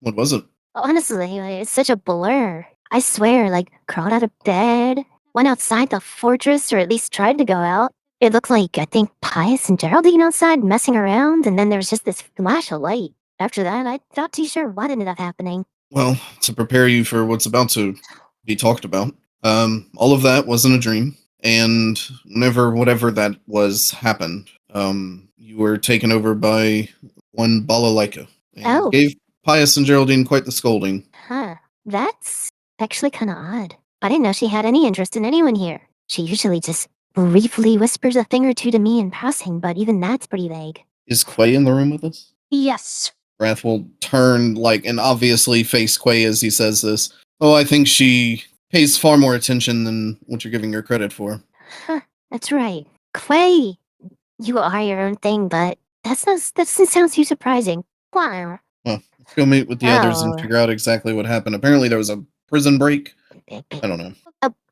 J: What was it?
I: honestly, it's such a blur. I swear, crawled out of bed, went outside the fortress, or at least tried to go out. It looked like, I think, Pious and Geraldine outside messing around, and then there was just this flash of light. After that, I'm not too sure what ended up happening.
J: Well, to prepare you for what's about to be talked about, all of that wasn't a dream. And whatever that was happened, You were taken over by one Balalaika and
I: Oh.
J: gave Pious and Geraldine quite the scolding.
I: Huh. That's actually kind of odd. I didn't know she had any interest in anyone here. She usually just briefly whispers a thing or two to me in passing, but even that's pretty vague.
J: Is Quay in the room with us?
B: Yes.
J: Wrath will turn and obviously face Quay as he says this. Oh, I think she pays far more attention than what you're giving her credit for.
I: Huh, that's right. Quay, you are your own thing, but that doesn't sound too surprising. Wow.
J: Well, let's go meet with the others and
I: Oh.
J: figure out exactly what happened. Apparently there was a prison break. I don't know.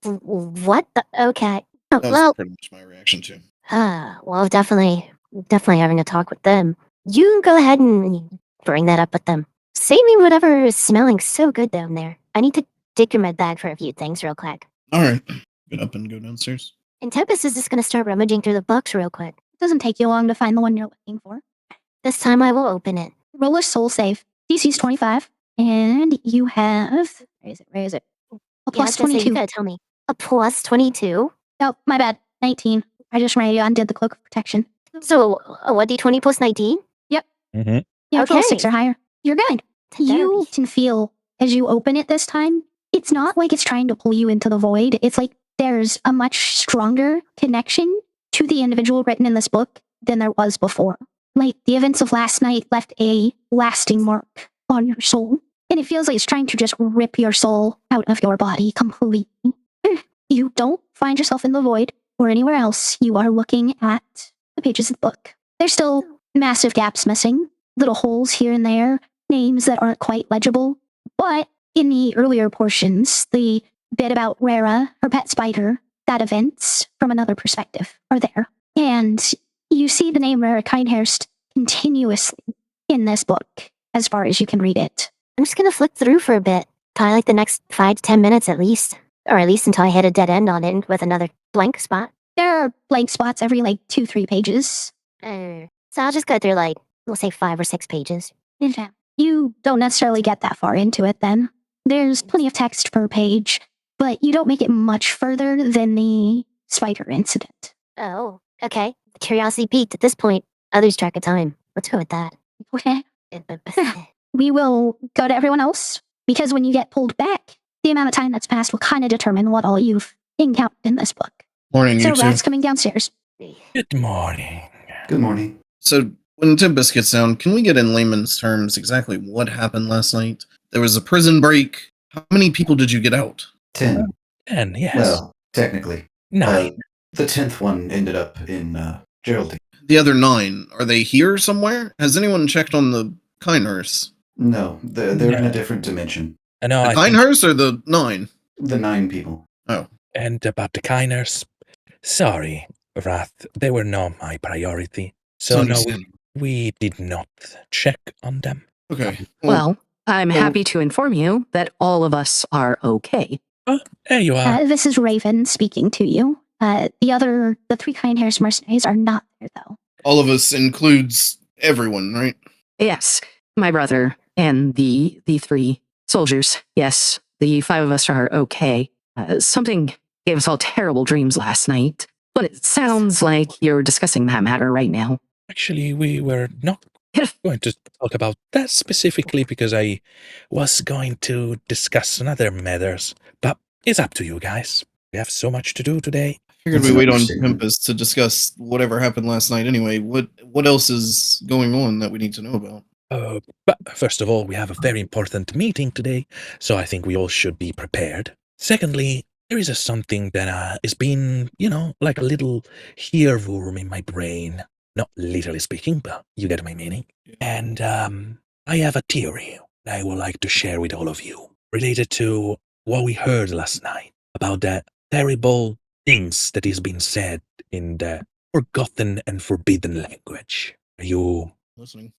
I: What the? Okay. Oh,
J: That was
I: well,
J: pretty much my reaction too.
I: well, definitely having a talk with them. You go ahead and bring that up with them. Save me whatever is smelling so good down there. I need to dig your med bag for a few things real quick.
J: Alright. Get up and go downstairs.
I: And Tempest is just gonna start rummaging through the books real quick.
B: It doesn't take you long to find the one you're looking for.
I: This time I will open it.
B: Roll a soul save. DC's 25. And you have. Where is it? A
I: Yeah, I was
B: plus
I: gonna say,
B: 22.
I: you gotta tell me. A plus 22?
B: Oh, my bad. 19. I just undid the cloak of protection.
I: So, a 1d20 plus 19?
C: Mm-hmm.
B: You have to roll
I: Okay.
B: 6 or higher. You're good. You can feel as you open it this time, it's not like it's trying to pull you into the void. It's like there's a much stronger connection to the individual written in this book than there was before. Like the events of last night left a lasting mark on your soul. And it feels like it's trying to just rip your soul out of your body completely. You don't find yourself in the void or anywhere else. You are looking at the pages of the book. There's still massive gaps missing, little holes here and there, names that aren't quite legible. But in the earlier portions, the bit about Rara, her pet spider, that events from another perspective are there. And you see the name Rara Kindhurst continuously in this book as far as you can read it.
I: I'm just gonna flick through for a bit. Probably like the next 5 to 10 minutes at least. Or at least until I hit a dead end on it with another blank spot.
B: There are blank spots every 2-3 pages.
I: So I'll just go through we'll say 5 or 6 pages.
B: In fact, you don't necessarily get that far into it then. There's plenty of text per page, but you don't make it much further than the spider incident.
I: Oh, okay. Curiosity peaked at this point. I lose track of time. Let's go with that.
B: Okay. We will go to everyone else, because when you get pulled back, the amount of time that's passed will kind of determine what all you've encountered in this book.
J: Morning,
B: So
J: you two.
B: Rat's coming downstairs.
C: Good morning.
D: Good morning.
J: So, when Tempest gets down, can we get in layman's terms exactly what happened last night? There was a prison break. How many people did you get out?
D: 10.
C: And yes,
D: Well, technically.
C: 9.
D: The 10th one ended up in Geraldine.
J: The other 9, are they here somewhere? Has anyone checked on the Kindnurse?
D: No, they're in a different dimension.
C: No,
J: The
C: I think,
J: Kindnurse or the 9?
D: The 9 people.
C: and about the Kinders, sorry, Wrath, they were not my priority. So no,
J: understandable.
C: we did not check on them.
J: Okay.
F: Well, I'm happy to inform you that all of us are okay.
C: Oh, there you are.
B: This is Raven speaking to you. The 3 Kindhurst mercenaries are not there, though.
J: all of us includes everyone, right?
F: Yes, my brother and the 3 soldiers. Yes, the 5 of us are okay. Something gave us all terrible dreams last night, but it sounds like you're discussing that matter right now.
C: Actually, we were not going to talk about that specifically because I was going to discuss another matters. But it's up to you guys. We have so much to do today.
J: Figured
D: That's
J: we wait on
D: understandable.
J: Tempest to discuss whatever happened last night anyway. What else is going on that we need to know about?
C: But first of all, we have a very important meeting today, so I think we all should be prepared. Secondly, there is something that is being, like a little earworm in my brain. Not literally speaking, but you get my meaning. And I have a theory that I would like to share with all of you, related to what we heard last night about the terrible things that is being said in the forgotten and forbidden language. Are you
J: Listening.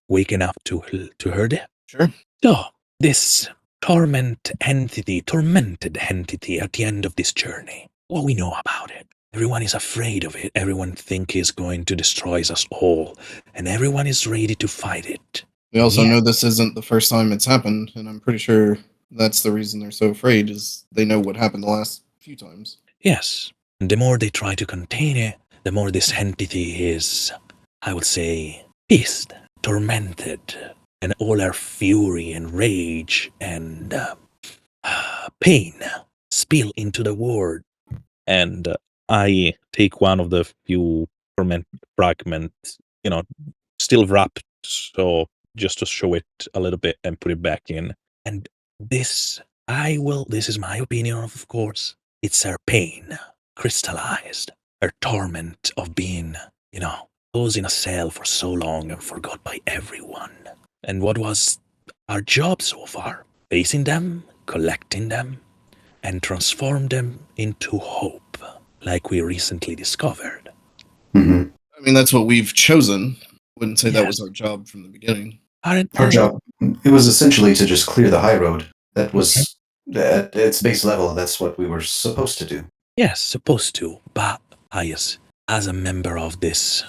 C: waking up to hear that?
J: Sure.
C: So, this tormented entity at the end of this journey, what we know about it. Everyone is afraid of it. Everyone thinks it's going to destroy us all. And everyone is ready to fight it.
J: We also
C: Yeah.
J: know this isn't the first time it's happened, and I'm pretty sure that's the reason they're so afraid, is they know what happened the last few times.
C: Yes. And the more they try to contain it, the more this entity is, I would say, pissed, tormented, and all our fury and rage and pain spill into the world. And I take one of the few ferment fragments, still wrapped, so just to show it a little bit and put it back in. And this is my opinion, of course. It's her pain, crystallized, her torment of being, closed in a cell for so long and forgot by everyone. And what was our job so far? Facing them, collecting them, and transform them into hope, like we recently discovered.
D: Mm-hmm.
J: I mean, that's what we've chosen. Wouldn't say that
C: Yeah.
J: was our job from the beginning.
D: Our job, it was essentially to just clear the Highroad. That was, at its base level, that's what we were supposed to do.
C: Yes, supposed to, but Pious, as a member of this,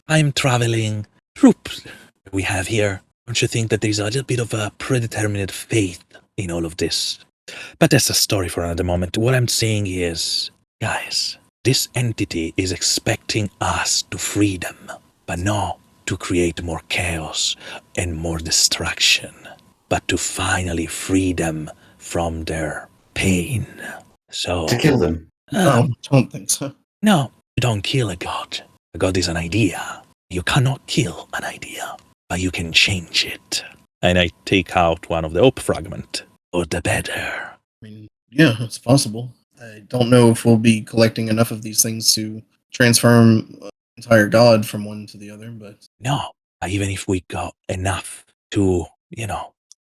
C: time traveling troop we have here, don't you think that there's a little bit of a predetermined faith in all of this? But that's a story for another moment. What I'm saying is, guys, this entity is expecting us to free them, but not to create more chaos and more distraction, but to finally free them from their pain. So,
D: To kill them.
J: No, don't think so.
C: no, you don't kill a god. A god is an idea. You cannot kill an idea, but you can change it. And I take out one of the hope fragment, or the better.
J: I mean, yeah, it's possible. I don't know if we'll be collecting enough of these things to transform an entire god from one to the other, but
C: No, even if we got enough to,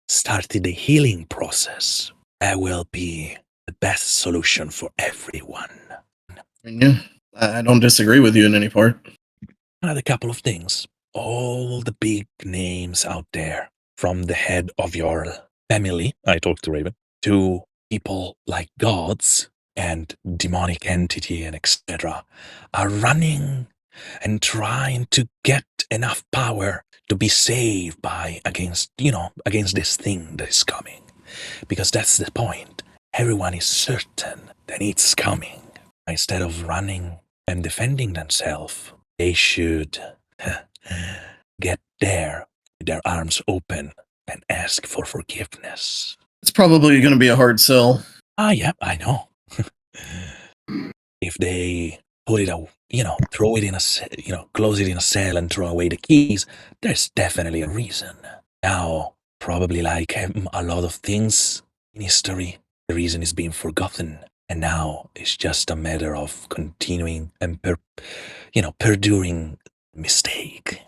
C: start the healing process, that will be the best solution for everyone.
J: I mean, yeah, I don't disagree with you in any part.
C: Another couple of things. All the big names out there, from the head of your family, I talked to Raven, to people like gods and demonic entity and etc., are running and trying to get enough power to be saved against this thing that is coming. Because that's the point. Everyone is certain that it's coming. Instead of running and defending themselves, they should get there with their arms open and ask for forgiveness.
J: It's probably going to be a hard sell.
C: Yeah, I know. If they put it out, throw it in close it in a cell and throw away the keys, there's definitely a reason. Now, probably like a lot of things in history, the reason is being forgotten. And now it's just a matter of continuing and perduring mistake.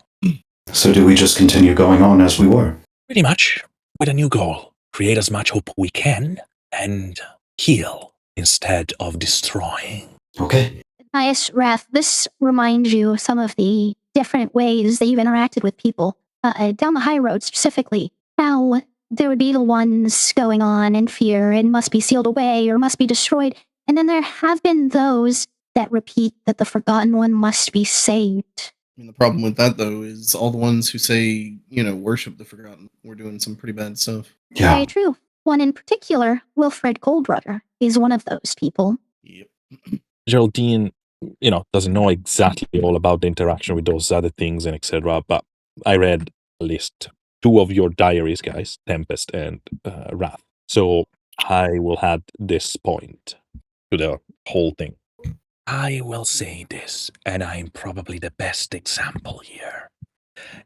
D: So do we just continue going on as we were?
C: Pretty much, with a new goal. Create as much hope we can and heal instead of destroying.
D: Okay.
B: Nice, Wrath. This reminds you of some of the different ways that you've interacted with people down the high road specifically. How there would be the ones going on in fear and must be sealed away or must be destroyed. And then there have been those that repeat that the forgotten one must be saved.
J: I mean, the problem with that, though, is all the ones who say, worship the forgotten, we're doing some pretty bad stuff.
D: Yeah.
B: Very true. One in particular, Wilfred Goldrudder, is one of those people.
J: Yep.
C: Geraldine, doesn't know exactly all about the interaction with those other things and etc. But I read at least 2 of your diaries, guys, Tempest and Wrath. So I will add this point to the whole thing. I will say this, and I'm probably the best example here.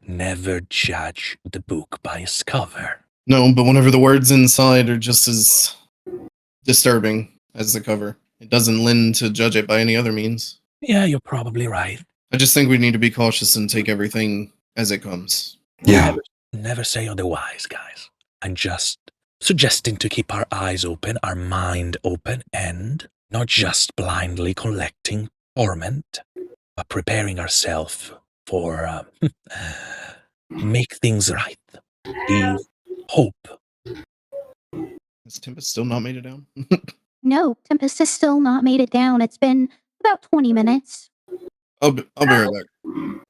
C: Never judge the book by its cover.
J: No, but whenever the words inside are just as disturbing as the cover, it doesn't lend to judge it by any other means.
C: Yeah, you're probably right.
J: I just think we need to be cautious and take everything as it comes.
D: Yeah.
C: Never say otherwise, guys. I'm just suggesting to keep our eyes open, our mind open, and not just blindly collecting torment, but preparing ourselves for make things right. Give hope.
J: Has Tempest still not made it down?
B: No, Tempest has still not made it down. It's been about 20 minutes.
J: I'll be right back.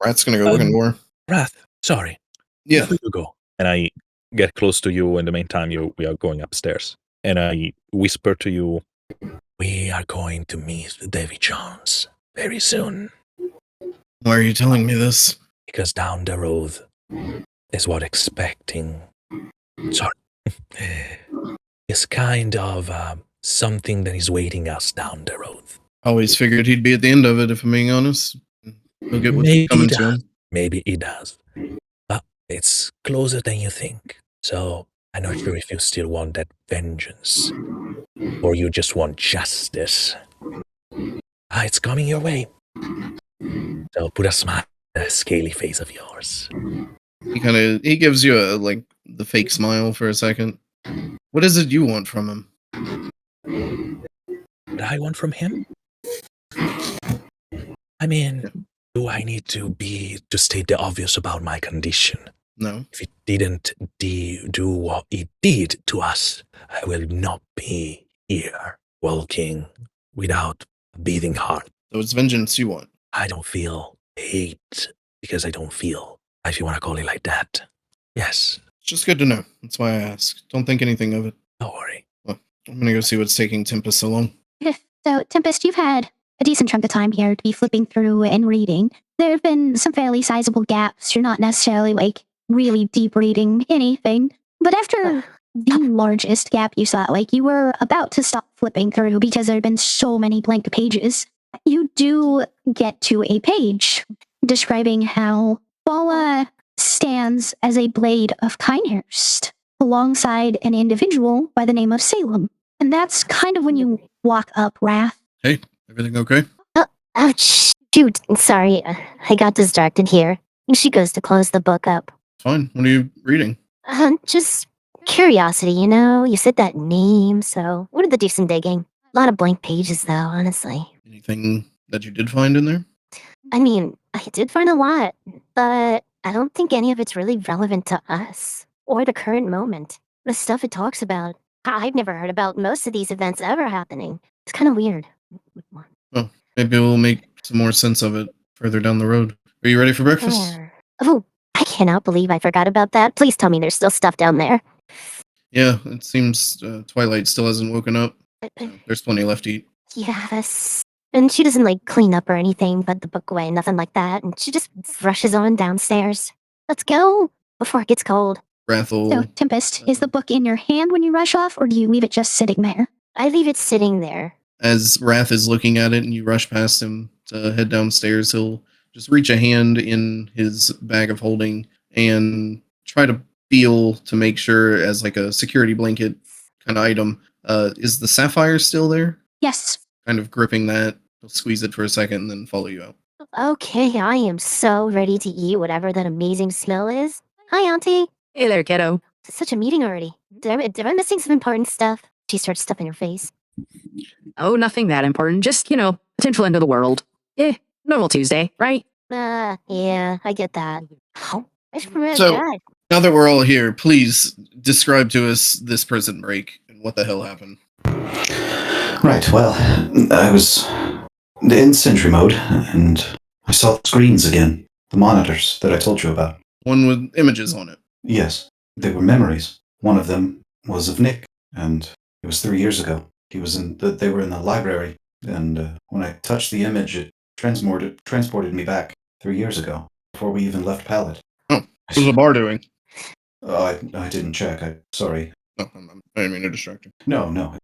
J: Rat's gonna go looking for her.
C: Wrath, sorry.
J: Yeah.
C: Before you go. And I get close to you in the meantime we are going upstairs. And I whisper to you, we are going to meet Davy Jones very soon.
J: Why are you telling me this?
C: Because down the road is what expecting. Sorry. Is kind of something that is waiting us down the road.
J: Always figured he'd be at the end of it, if I'm being honest. He'll get what's
C: Maybe
J: coming
C: he
J: to him.
C: does. Maybe he does. But it's closer than you think. So I'm not sure if you still want that vengeance. Or you just want justice. It's coming your way. So put a smile on that scaly face of yours.
J: He gives you the fake smile for a second. What is it you want from him?
C: What I want from him? I mean, do I need to state the obvious about my condition?
J: No.
C: If it didn't do what it did to us, I will not be here walking without a beating heart.
J: So it's vengeance you want.
C: I don't feel hate because I don't feel, if you want to call it like that. Yes.
J: It's just good to know. That's why I asked. Don't think anything of it.
C: Don't worry.
J: Well, I'm gonna go see what's taking Tempest so long.
B: So, Tempest, you've had a decent chunk of time here to be flipping through and reading. There have been some fairly sizable gaps. You're not necessarily really deep reading anything. But after the largest gap you saw, you were about to stop flipping through because there had been so many blank pages, you do get to a page describing how Bala stands as a blade of Kinehurst alongside an individual by the name of Salem. And that's kind of when you walk up, Wrath.
J: Hey, everything okay?
I: Ouch. Shoot. Sorry. I got distracted here. She goes to close the book up.
J: Fine. What are you reading?
I: Just curiosity, you know? You said that name, so what did the do some digging? A lot of blank pages, though, honestly.
J: Anything that you did find in there?
I: I mean, I did find a lot, but I don't think any of it's really relevant to us or the current moment. The stuff it talks about, I've never heard about most of these events ever happening. It's kind of weird.
J: Well, maybe we'll make some more sense of it further down the road. Are you ready for breakfast?
I: Oh, I cannot believe I forgot about that. Please tell me there's still stuff down there.
J: Yeah, it seems Twilight still hasn't woken up. There's plenty left to eat.
I: Yes. And she doesn't clean up or anything, put the book away, nothing like that. And she just rushes on downstairs. Let's go before it gets cold.
B: So, Tempest, is the book in your hand when you rush off, or do you leave it just sitting there?
I: I leave it sitting there.
J: As Wrath is looking at it and you rush past him to head downstairs, he'll just reach a hand in his bag of holding and try to feel to make sure, as a security blanket kind of item, is the sapphire still there?
B: Yes.
J: Kind of gripping that. He'll squeeze it for a second and then follow you out.
I: Okay, I am so ready to eat whatever that amazing smell is. Hi, Auntie.
L: Hey there, kiddo.
I: Such a meeting already. Did I missing some important stuff? She starts stuffing her face.
L: Oh, nothing that important. Just, potential end of the world. Normal Tuesday, right?
I: Yeah, I get that. Oh,
J: So, now that we're all here, please describe to us this prison break and what the hell happened.
D: Right, well, I was in sentry mode, and I saw the screens again. The monitors that I told you about.
J: One with images on it.
D: Yes, they were memories. One of them was of Nick, and it was 3 years ago. They were in the library, and when I touched the image, it transported me back 3 years ago, before we even left Pallet.
J: Oh, what was the bar doing?
D: I didn't check. Sorry.
J: Oh, I didn't mean to distract you.
D: No.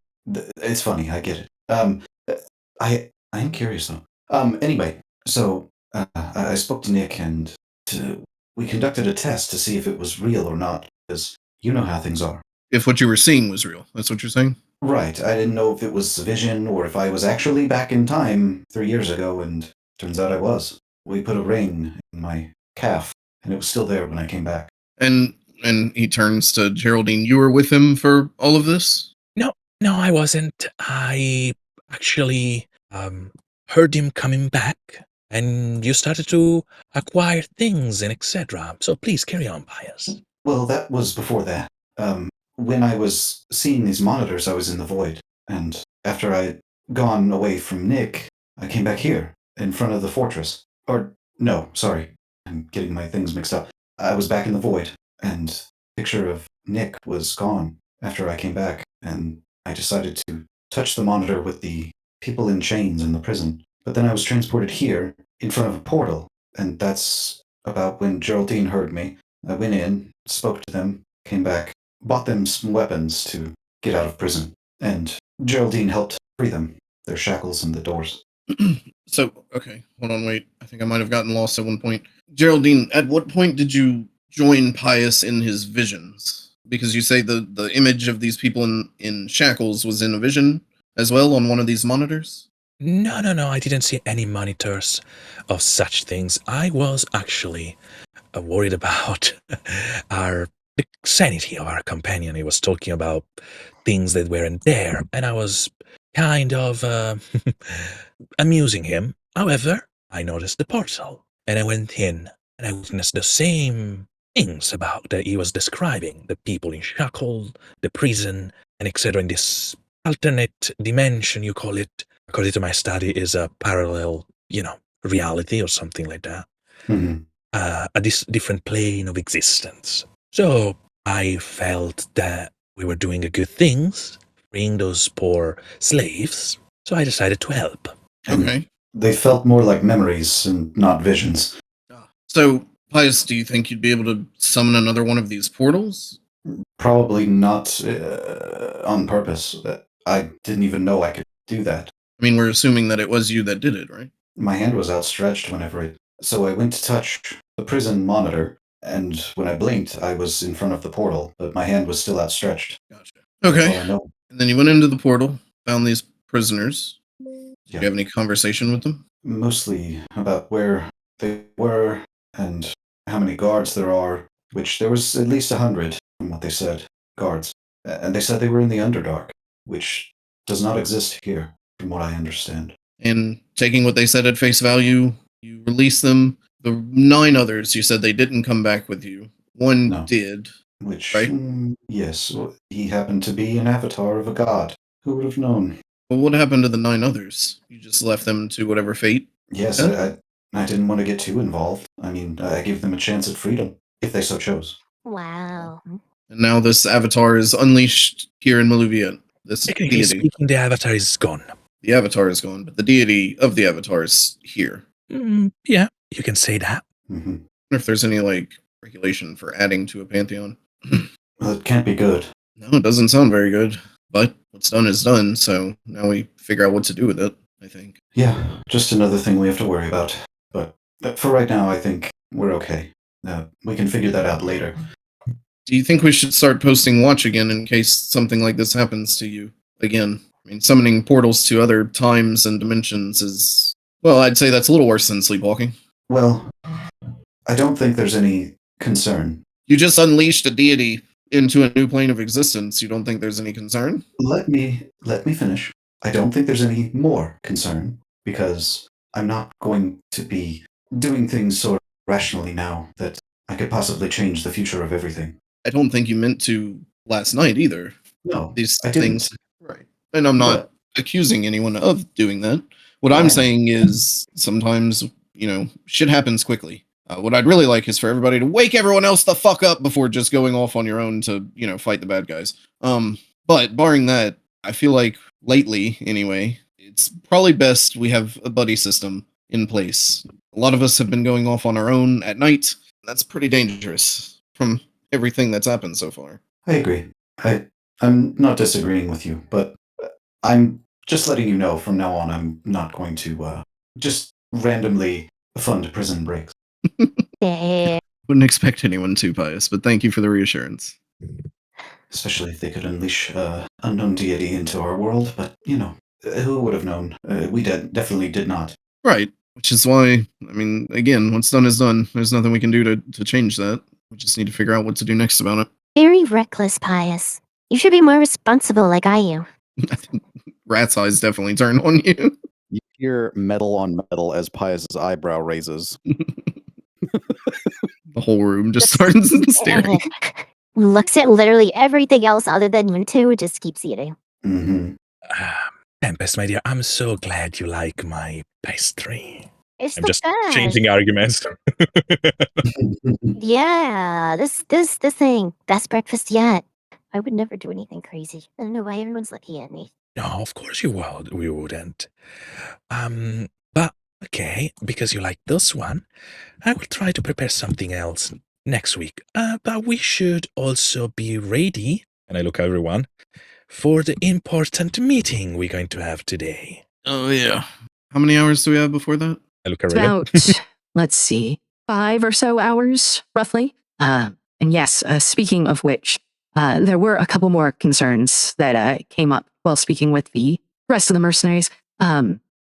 D: It's funny. I get it. I am curious though. Anyway, so I spoke to Nick, and we conducted a test to see if it was real or not, because you know how things are.
J: If what you were seeing was real, that's what you're saying?
D: Right. I didn't know if it was a vision or if I was actually back in time 3 years ago, and turns out I was. We put a ring in my calf, and it was still there when I came back.
J: And he turns to Geraldine. You were with him for all of this?
C: No, I wasn't. I actually heard him coming back, and you started to acquire things and etc. So please carry on, Pious.
D: Well, that was before that. When I was seeing these monitors, I was in the void, and after I'd gone away from Nick, I came back here, in front of the fortress. Or, no, sorry, I'm getting my things mixed up. I was back in the void, and the picture of Nick was gone after I came back, and I decided to touch the monitor with the people in chains in the prison. But then I was transported here, in front of a portal, and that's about when Geraldine heard me. I went in, spoke to them, came back, bought them some weapons to get out of prison, and Geraldine helped free them, their shackles and the doors.
J: So, okay, hold on, wait. I think I might have gotten lost at one point. Geraldine, at what point did you join Pious in his visions? Because you say the image of these people in shackles was in a vision as well on one of these monitors?
C: No, I didn't see any monitors of such things. I was actually worried about the sanity of our companion. He was talking about things that weren't there, and I was kind of amusing him. However, I noticed the portal, and I went in, and I witnessed the same things about that he was describing, the people in shackles, the prison, and etc. in this alternate dimension, you call it, according to my study, is a parallel, reality or something like that.
D: Mm-hmm.
C: A different plane of existence. So I felt that we were doing a good things, freeing those poor slaves. So I decided to help.
J: Okay.
D: They felt more like memories and not visions.
J: So, Pious, do you think you'd be able to summon another one of these portals?
D: Probably not on purpose. I didn't even know I could do that.
J: I mean, we're assuming that it was you that did it, right?
D: My hand was outstretched whenever it. So I went to touch the prison monitor, and when I blinked, I was in front of the portal, but my hand was still outstretched.
J: Gotcha.
D: That's
J: Okay.
D: all I know.
J: And then you went into the portal, found these prisoners. Did
D: Yeah.
J: you have any conversation with them?
D: Mostly about where they were and how many guards there are, which there was at least 100 from what they said, guards. And they said they were in the Underdark, which does not exist here, from what I understand.
J: And taking what they said at face value, you released them. The 9 others, you said they didn't come back with you. One
D: No.
J: did.
D: Which,
J: right?
D: Yes, he happened to be an avatar of a god. Who would have known?
J: Well, what happened to the 9 others? You just left them to whatever fate?
D: Yes,
J: Yeah.
D: I didn't want to get too involved. I mean, I gave them a chance at freedom, if they so chose.
I: Wow.
J: And now this avatar is unleashed here in Maluviette. This
C: Technically
J: deity.
C: speaking, the avatar is gone.
J: The avatar is gone, but the deity of the avatar is here.
C: Yeah, you can say that.
D: Mm-hmm.
J: I wonder if there's any, regulation for adding to a pantheon.
D: Well, it can't be good.
J: No, it doesn't sound very good. But what's done is done, so now we figure out what to do with it, I think.
D: Yeah, just another thing we have to worry about. But for right now, I think we're okay. We can figure that out later.
J: Do you think we should start posting watch again in case something like this happens to you again? I mean, summoning portals to other times and dimensions is, well, I'd say that's a little worse than sleepwalking.
D: Well, I don't think there's any concern.
J: You just unleashed a deity into a new plane of existence. You don't think there's any concern?
D: Let me finish. I don't think there's any more concern because I'm not going to be doing things so rationally now that I could possibly change the future of everything.
J: I don't think you meant to last night either.
D: No,
J: These
D: I didn't.
J: things. Right. And I'm not accusing anyone of doing that. What
D: Well,
J: I'm
D: I-
J: saying is sometimes, shit happens quickly. What I'd really like is for everybody to wake everyone else the fuck up before just going off on your own to, fight the bad guys. But barring that, I feel like lately, anyway, it's probably best we have a buddy system in place. A lot of us have been going off on our own at night. That's pretty dangerous from everything that's happened so far.
D: I agree. I'm not disagreeing with you, but I'm just letting you know from now on I'm not going to just randomly fund prison breaks.
I: Yeah.
J: Wouldn't expect anyone to, Pious, but thank you for the reassurance.
D: Especially if they could unleash unknown deity into our world, but who would have known? We definitely did not.
J: Right. Which is why, again, what's done is done. There's nothing we can do to change that. We just need to figure out what to do next about it.
I: Very reckless, Pious. You should be more responsible like I am.
J: I think Rat's eyes definitely turn on you.
E: You hear metal on metal as Pius's eyebrow raises.
J: The whole room just starts staring.
I: Looks at literally everything else other than you two, just keeps eating.
D: Mm-hmm.
C: Tempest, my dear, I'm so glad you like my pastry.
I: It's
C: I'm
I: the
C: just
I: best.
C: changing arguments.
I: Yeah, this thing, best breakfast yet. I would never do anything crazy. I don't know why everyone's looking at me.
C: No, of course we wouldn't. But Okay, because you like this one, I will try to prepare something else next week. But we should also be ready, and I look at everyone, for the important meeting we're going to have today.
J: Oh, yeah. How many hours do we have before that?
C: I look at
L: It's
C: Raven.
L: about, let's see, 5 or so hours, roughly. And yes, speaking of which, there were a couple more concerns that came up while speaking with the rest of the mercenaries,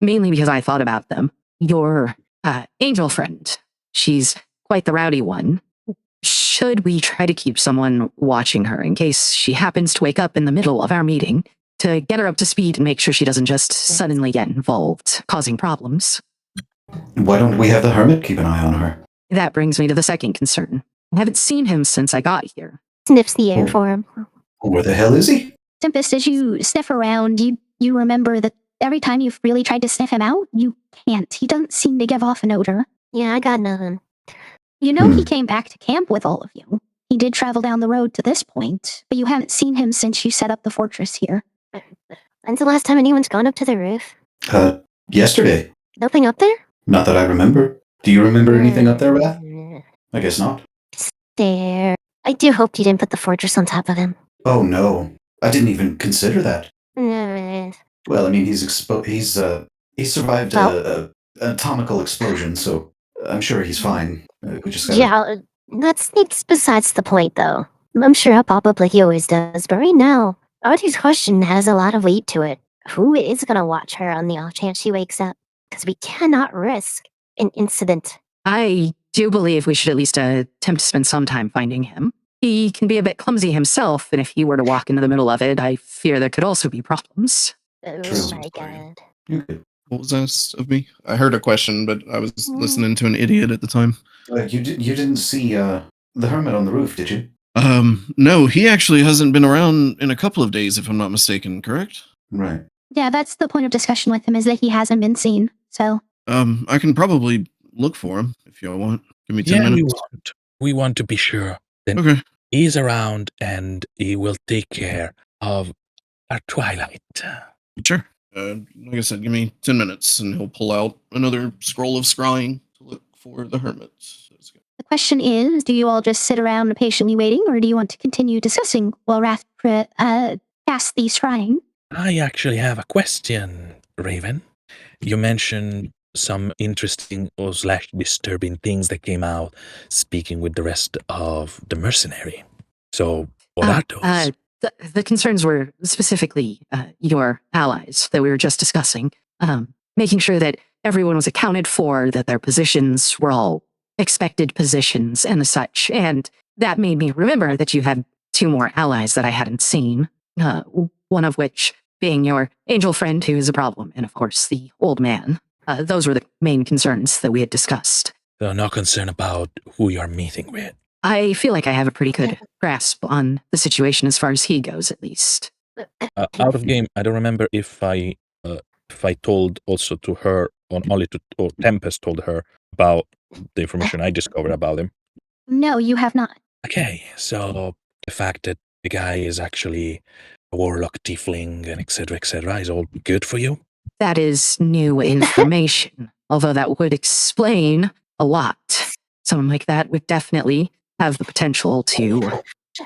L: mainly because I thought about them. Your angel friend, she's quite the rowdy one. Should we try to keep someone watching her in case she happens to wake up in the middle of our meeting to get her up to speed and make sure she doesn't just suddenly get involved, causing problems?
D: Why don't we have the hermit keep an eye on her?
L: That brings me to the second concern. I haven't seen him since I got here.
I: Sniffs the air for him.
D: Where the hell is he?
B: Tempest, as you sniff around, you remember that every time you've really tried to sniff him out, you can't. He doesn't seem to give off an odor.
I: Yeah, I got nothing.
B: You know he came back to camp with all of you. He did travel down the road to this point, but you haven't seen him since you set up the fortress here.
I: When's the last time anyone's gone up to the roof?
D: Yesterday.
I: Nothing up there?
D: Not that I remember. Do you remember anything up there, Wrath? I guess not.
I: There. I do hope you didn't put the fortress on top of him.
D: Oh no, I didn't even consider that.
I: Uh,
D: Well, I mean, he survived
I: Well-
D: an atomical explosion, so I'm sure he's fine. We just gotta...
I: Yeah, that's besides the point, though. I'm sure he'll pop up like he always does, but right now, Audrey's question has a lot of weight to it. Who is gonna watch her on the off chance she wakes up? Because we cannot risk an incident.
L: I do believe we should at least attempt to spend some time finding him. He can be a bit clumsy himself, and if he were to walk into the middle of it, I fear there could also be problems.
I: Oh
D: True.
I: my god.
J: What was asked of me? I heard a question, but I was listening to an idiot at the time.
D: You didn't see the hermit on the roof, did you?
J: No, he actually hasn't been around in a couple of days, if I'm not mistaken, correct?
D: Right.
B: Yeah, that's the point of discussion with him, is that he hasn't been seen. So,
J: I can probably look for him if y'all want. Give me 10
C: Yeah,
J: minutes.
C: we want to be sure that
J: Okay.
C: he's around and he will take care of our twilight.
J: Sure. Like I said, give me 10 minutes and he'll pull out another scroll of scrying to look for the hermit.
B: the question is, do you all just sit around patiently waiting, or do you want to continue discussing while Wrath casts the scrying?
C: I actually have a question, Raven. You mentioned some interesting or slash disturbing things that came out speaking with the rest of the mercenary. So what are those?
L: The concerns were specifically your allies that we were just discussing, making sure that everyone was accounted for, that their positions were all expected positions and the such. And that made me remember that you had 2 more allies that I hadn't seen, one of which being your angel friend who is a problem, and of course the old man. Those were the main concerns that we had discussed.
C: So no concern about who you're meeting with.
L: I feel like I have a pretty good grasp on the situation as far as he goes, at least.
C: Out of game, I don't remember if I told also to her or Tempest told her about the information I discovered about him.
B: No, you have not.
C: Okay, so the fact that the guy is actually a warlock tiefling and etc. is all good for you?
L: That is new information, although that would explain a lot. Someone like that would definitely have the potential to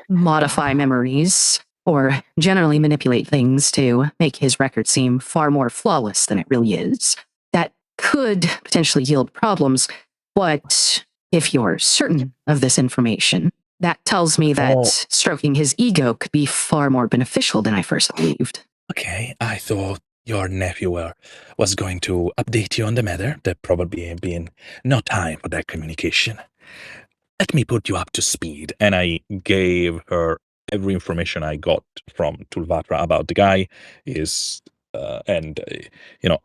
L: modify memories or generally manipulate things to make his record seem far more flawless than it really is. That could potentially yield problems, but if you're certain of this information, that tells me that stroking his ego could be far more beneficial than I first believed.
C: Okay, I thought your nephew was going to update you on the matter. There probably been no time for that communication. Let me put you up to speed. And I gave her every information I got from Tulvatra about the guy,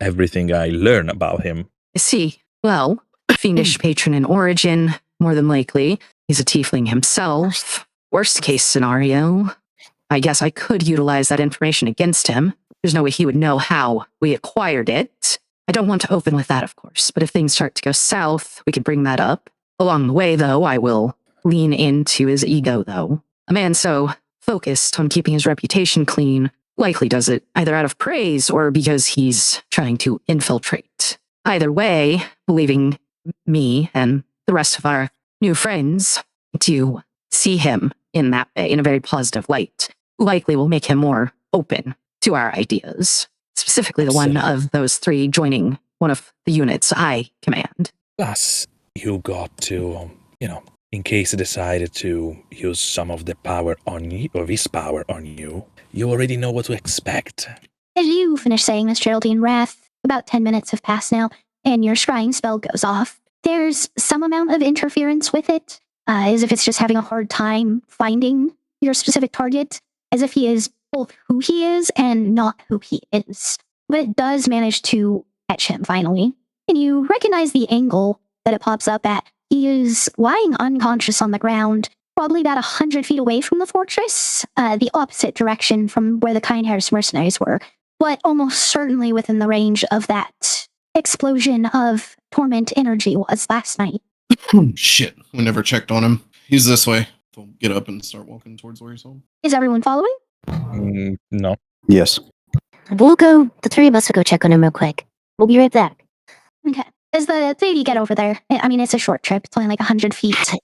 C: everything I learned about him.
L: I see. Well, fiendish patron in origin, more than likely. He's a tiefling himself. Worst case scenario, I guess I could utilize that information against him. There's no way he would know how we acquired it. I don't want to open with that, of course, but if things start to go south, we could bring that up. Along the way, though, I will lean into his ego, though. A man so focused on keeping his reputation clean likely does it either out of praise or because he's trying to infiltrate. either way, believing me and the rest of our new friends to see him in that way, in a very positive light, likely will make him more open to our ideas, specifically the one of those three joining one of the units I command.
C: Plus, you got to, in case he decided to use some of the power on you, or his power on you, you already know what to expect.
B: As you finish saying this, Geraldine, Wrath, about 10 minutes have passed now, and your scrying spell goes off. There's some amount of interference with it, as if it's just having a hard time finding your specific target, as if he is both who he is and not who he is. But it does manage to catch him finally. And you recognize the angle that it pops up at. He is lying unconscious on the ground, probably about 100 feet away from the fortress, the opposite direction from where the Kindharris mercenaries were, but almost certainly within the range of that explosion of torment energy was last night.
J: Shit, we never checked on him. He's this way. We'll get up and start walking towards where he's home.
B: Is everyone following?
C: No.
E: Yes.
I: The three of us will go check on him real quick. We'll be right back.
B: Okay. As the three of you get over there, I mean, it's a short trip. It's only like 100 feet.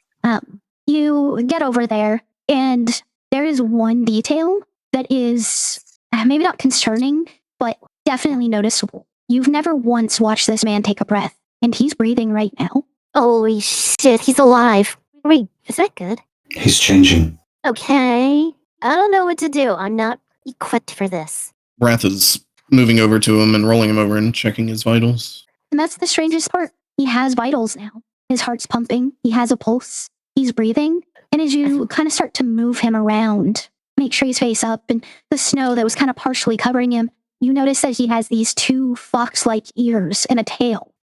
B: You get over there, and there is one detail that is maybe not concerning, but definitely noticeable. You've never once watched this man take a breath, and he's breathing right now.
I: Holy shit, he's alive. Wait, is that good?
D: He's changing.
I: Okay. I don't know what to do. I'm not equipped for this.
J: Wrath is moving over to him and rolling him over and checking his vitals.
B: And that's the strangest part. He has vitals now. His heart's pumping. He has a pulse. He's breathing. And as you kind of start to move him around, make sure he's face up, and the snow that was kind of partially covering him, you notice that he has these two fox-like ears and a tail.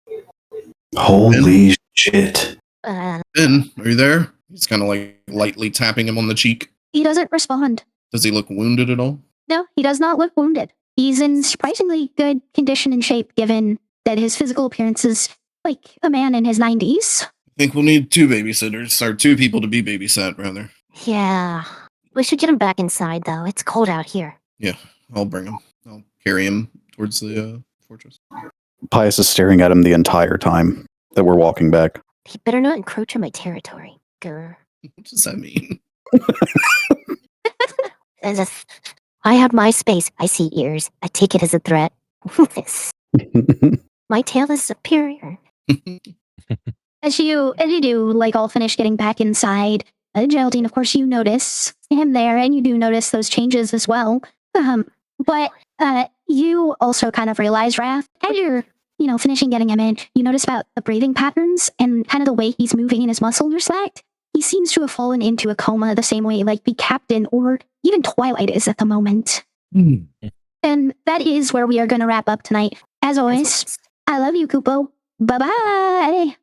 D: Holy shit.
J: Ben, are you there? He's kind of like lightly tapping him on the cheek.
B: He doesn't respond.
J: Does he look wounded at all?
B: No, he does not look wounded. He's in surprisingly good condition and shape, given that his physical appearance is like a man in his 90s.
J: I think we'll need two babysitters, or two people to be babysat, rather.
I: Yeah. We should get him back inside, though. It's cold out here.
J: Yeah, I'll bring him. I'll carry him towards the fortress.
E: Pious is staring at him the entire time that we're walking back.
I: He better not encroach on my territory. Grr.
J: What does that mean?
I: I have my space. I see ears. I take it as a threat. My tail is superior.
B: As you do, like, all finish getting back inside, Geraldine, of course, you notice him there, and you do notice those changes as well. But you also kind of realize, Wrath, as you're, finishing getting him in, you notice about the breathing patterns and kind of the way he's moving and his muscles are slacked. He seems to have fallen into a coma the same way, like, the Captain or even Twilight is at the moment. And that is where we are going to wrap up tonight. As always, I love you, Kupo. Bye-bye.